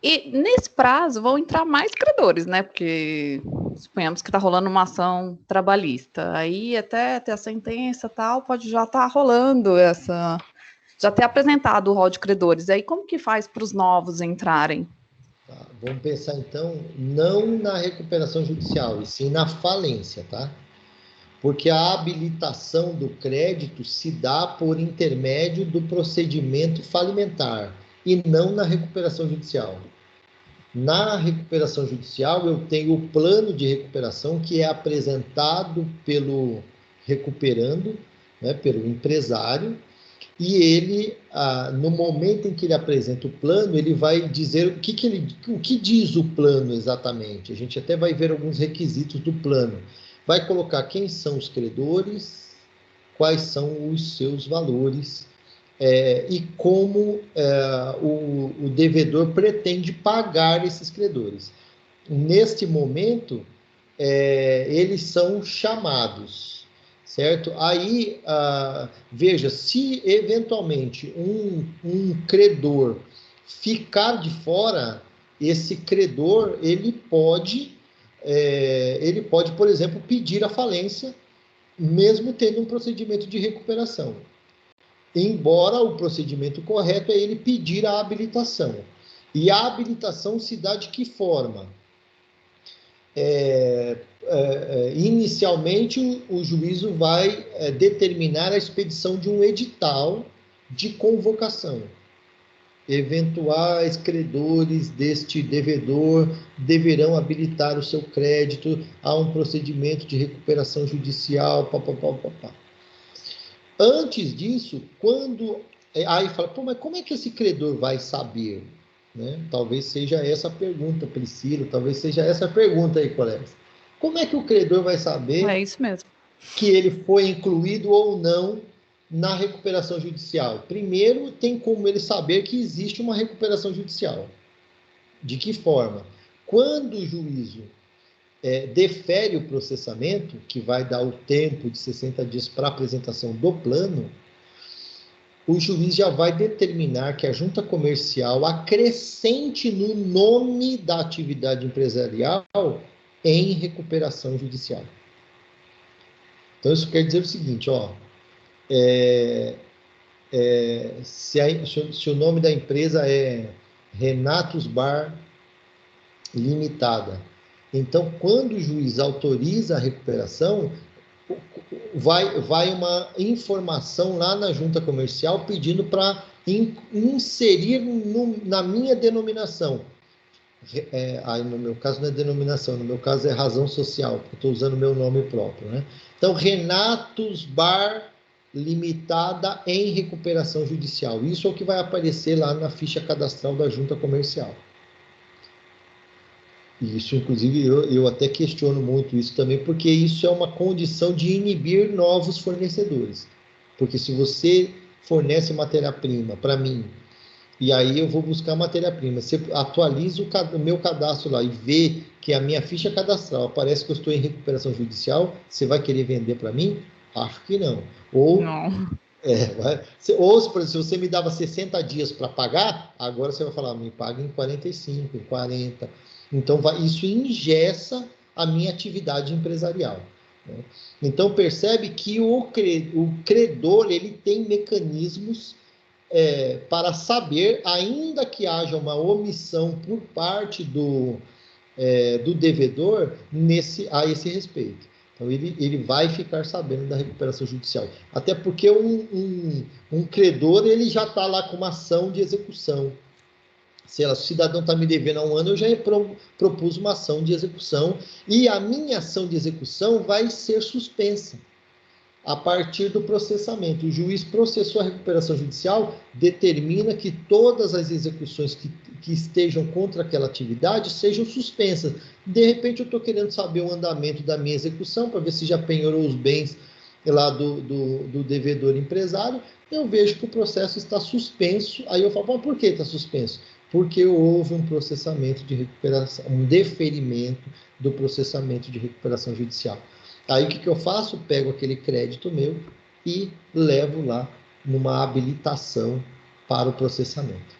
E nesse prazo vão entrar mais credores, né? Porque suponhamos que está rolando uma ação trabalhista. Aí até ter a sentença tal, pode já estar rolando já ter apresentado o rol de credores. Aí como que faz para os novos entrarem? Tá, vamos pensar então, não na recuperação judicial, e sim na falência, tá? Porque a habilitação do crédito se dá por intermédio do procedimento falimentar e não na recuperação judicial. Na recuperação judicial, eu tenho o plano de recuperação que é apresentado pelo recuperando, né, pelo empresário, e ele, no momento em que ele apresenta o plano, ele vai dizer o que diz o plano exatamente. A gente até vai ver alguns requisitos do plano. Vai colocar quem são os credores, quais são os seus valores, e como o devedor pretende pagar esses credores. Neste momento, eles são chamados, certo? Aí, veja, se eventualmente um credor ficar de fora, esse credor, ele pode, por exemplo, pedir a falência, mesmo tendo um procedimento de recuperação. Embora o procedimento correto é ele pedir a habilitação. E a habilitação se dá de que forma? Inicialmente, o juízo vai determinar a expedição de um edital de convocação. Eventuais credores deste devedor deverão habilitar o seu crédito a um procedimento de recuperação judicial, papapá. Antes disso, aí fala, mas como é que esse credor vai saber? Né? Talvez seja essa a pergunta, Priscila, talvez seja essa a pergunta aí, colegas. Como é que o credor vai saber isso mesmo, que ele foi incluído ou não na recuperação judicial? Primeiro, tem como ele saber que existe uma recuperação judicial. De que forma? Quando o juízo defere o processamento, que vai dar o tempo de 60 dias para a apresentação do plano, o juiz já vai determinar que a junta comercial acrescente no nome da atividade empresarial em recuperação judicial. Então, isso quer dizer o seguinte, se o nome da empresa é Renatos Bar Limitada, então, quando o juiz autoriza a recuperação, vai uma informação lá na junta comercial pedindo para inserir na minha denominação. Aí no meu caso não é denominação, no meu caso é razão social, porque eu estou usando o meu nome próprio, né? Então, Renatos Bar Limitada em recuperação judicial. Isso é o que vai aparecer lá na ficha cadastral da junta comercial. Isso, inclusive, eu até questiono muito isso também, porque isso é uma condição de inibir novos fornecedores. Porque se você fornece matéria-prima para mim e aí eu vou buscar matéria-prima. Você atualiza o meu cadastro lá e vê que a minha ficha cadastral aparece que eu estou em recuperação judicial, você vai querer vender para mim? Acho que não. Ou, Não. ou por exemplo, se você me dava 60 dias para pagar, agora você vai falar, me paga em 45, em 40. Então, isso engessa a minha atividade empresarial. Né? Então, percebe que o credor ele tem mecanismos para saber, ainda que haja uma omissão por parte do devedor a esse respeito. Então, ele vai ficar sabendo da recuperação judicial. Até porque um credor ele já está lá com uma ação de execução. Se o cidadão está me devendo há 1 ano, eu já propus uma ação de execução e a minha ação de execução vai ser suspensa a partir do processamento. O juiz processou a recuperação judicial, determina que todas as execuções que estejam contra aquela atividade sejam suspensas. De repente, eu estou querendo saber o andamento da minha execução, para ver se já penhorou os bens lá do devedor empresário. Eu vejo que o processo está suspenso. Aí eu falo, mas por que está suspenso? Porque houve um processamento de recuperação, um deferimento do processamento de recuperação judicial. Aí o que eu faço? Pego aquele crédito meu e levo lá numa habilitação para o processamento.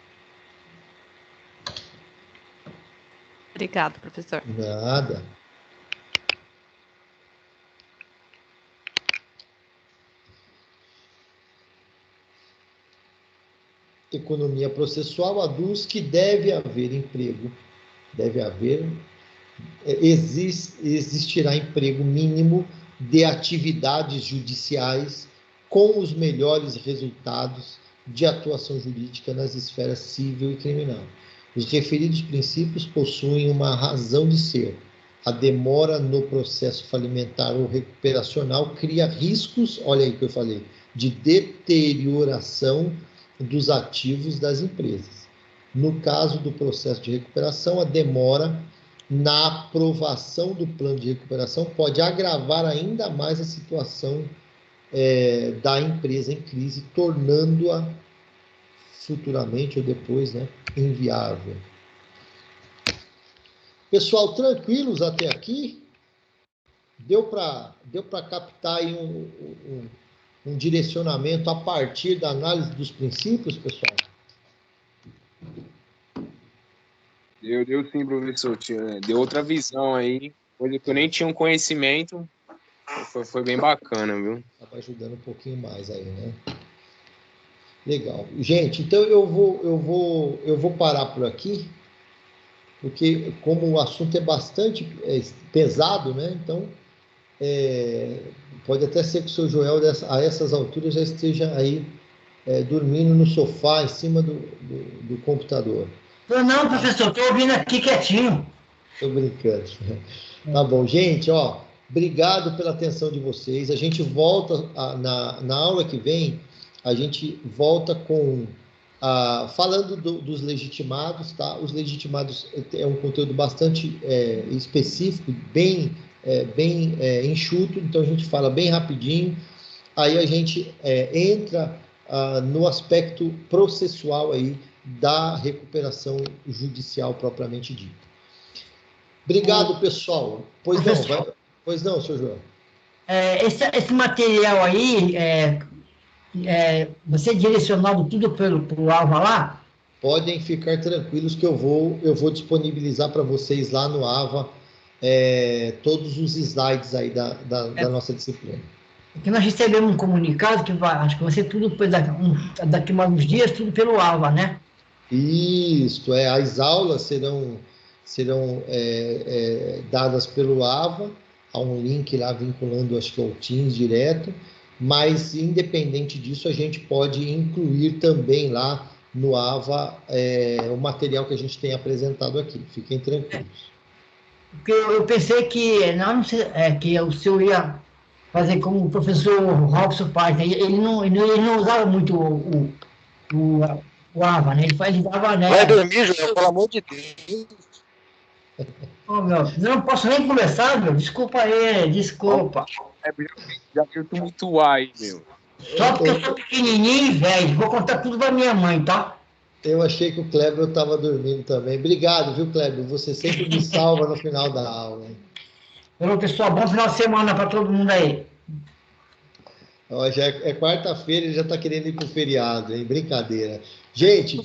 Obrigado, professor. Nada. Economia processual aduz que deve haver emprego. Deve haver... existirá emprego mínimo de atividades judiciais com os melhores resultados de atuação jurídica nas esferas civil e criminal. Os referidos princípios possuem uma razão de ser. A demora no processo falimentar ou recuperacional cria riscos, olha aí que eu falei, de deterioração dos ativos das empresas. No caso do processo de recuperação, a demora na aprovação do plano de recuperação pode agravar ainda mais a situação da empresa em crise, tornando-a futuramente ou depois, né, inviável. Pessoal, tranquilos até aqui? Deu para captar aí um direcionamento a partir da análise dos princípios, pessoal? Deu sim, professor. Deu outra visão aí, coisa que eu nem tinha um conhecimento. Foi bem bacana, viu? Estava ajudando um pouquinho mais aí, né? Legal. Gente, então eu vou parar por aqui, porque como o assunto é bastante pesado, né? Então, pode até ser que o seu Joel, a essas alturas, já esteja aí dormindo no sofá, em cima do computador. Não, professor, estou ouvindo aqui quietinho. Estou brincando. Tá bom, gente, obrigado pela atenção de vocês. A gente volta na aula que vem, a gente volta com falando dos legitimados, tá? Os legitimados é um conteúdo bastante específico, bem enxuto, então a gente fala bem rapidinho. Aí a gente entra no aspecto processual aí da recuperação judicial propriamente dita. Obrigado, pessoal. Pois não, senhor João. Esse material aí, você direcionado tudo pro AVA lá? Podem ficar tranquilos que eu vou disponibilizar para vocês lá no AVA todos os slides aí da nossa disciplina. Porque nós recebemos um comunicado que acho que vai ser tudo daqui a uns dias, tudo pelo AVA, né? Isso, as aulas serão dadas pelo AVA, há um link lá vinculando, acho que ao Teams direto, mas independente disso, a gente pode incluir também lá no AVA o material que a gente tem apresentado aqui, fiquem tranquilos. Porque eu pensei que, não sei, que o senhor ia fazer como o professor Robson faz, né? Ele não usava muito o AVA, né? Ele dava, né? Vai dormir, João, pelo amor de Deus. Não posso nem conversar, meu. Desculpa aí, desculpa. Já que eu tô muito aí, meu. Só porque eu sou pequenininho e velho. Vou contar tudo pra minha mãe, tá? Eu achei que o Kleber estava dormindo também. Obrigado, viu, Kleber? Você sempre me salva no final da aula. Hein? Bom, pessoal, bom final de semana para todo mundo aí. Ó, já é quarta-feira e já está querendo ir para o feriado, hein? Brincadeira. Gente,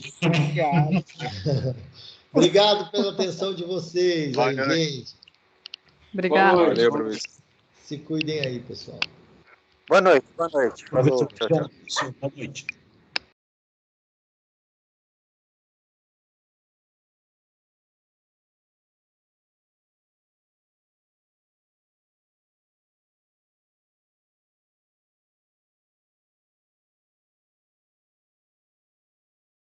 obrigado pela atenção de vocês aí, gente. Obrigada. Valeu, professor. Se cuidem aí, pessoal. Boa noite, boa noite. Falou, Professor, tchau, tchau. boa noite.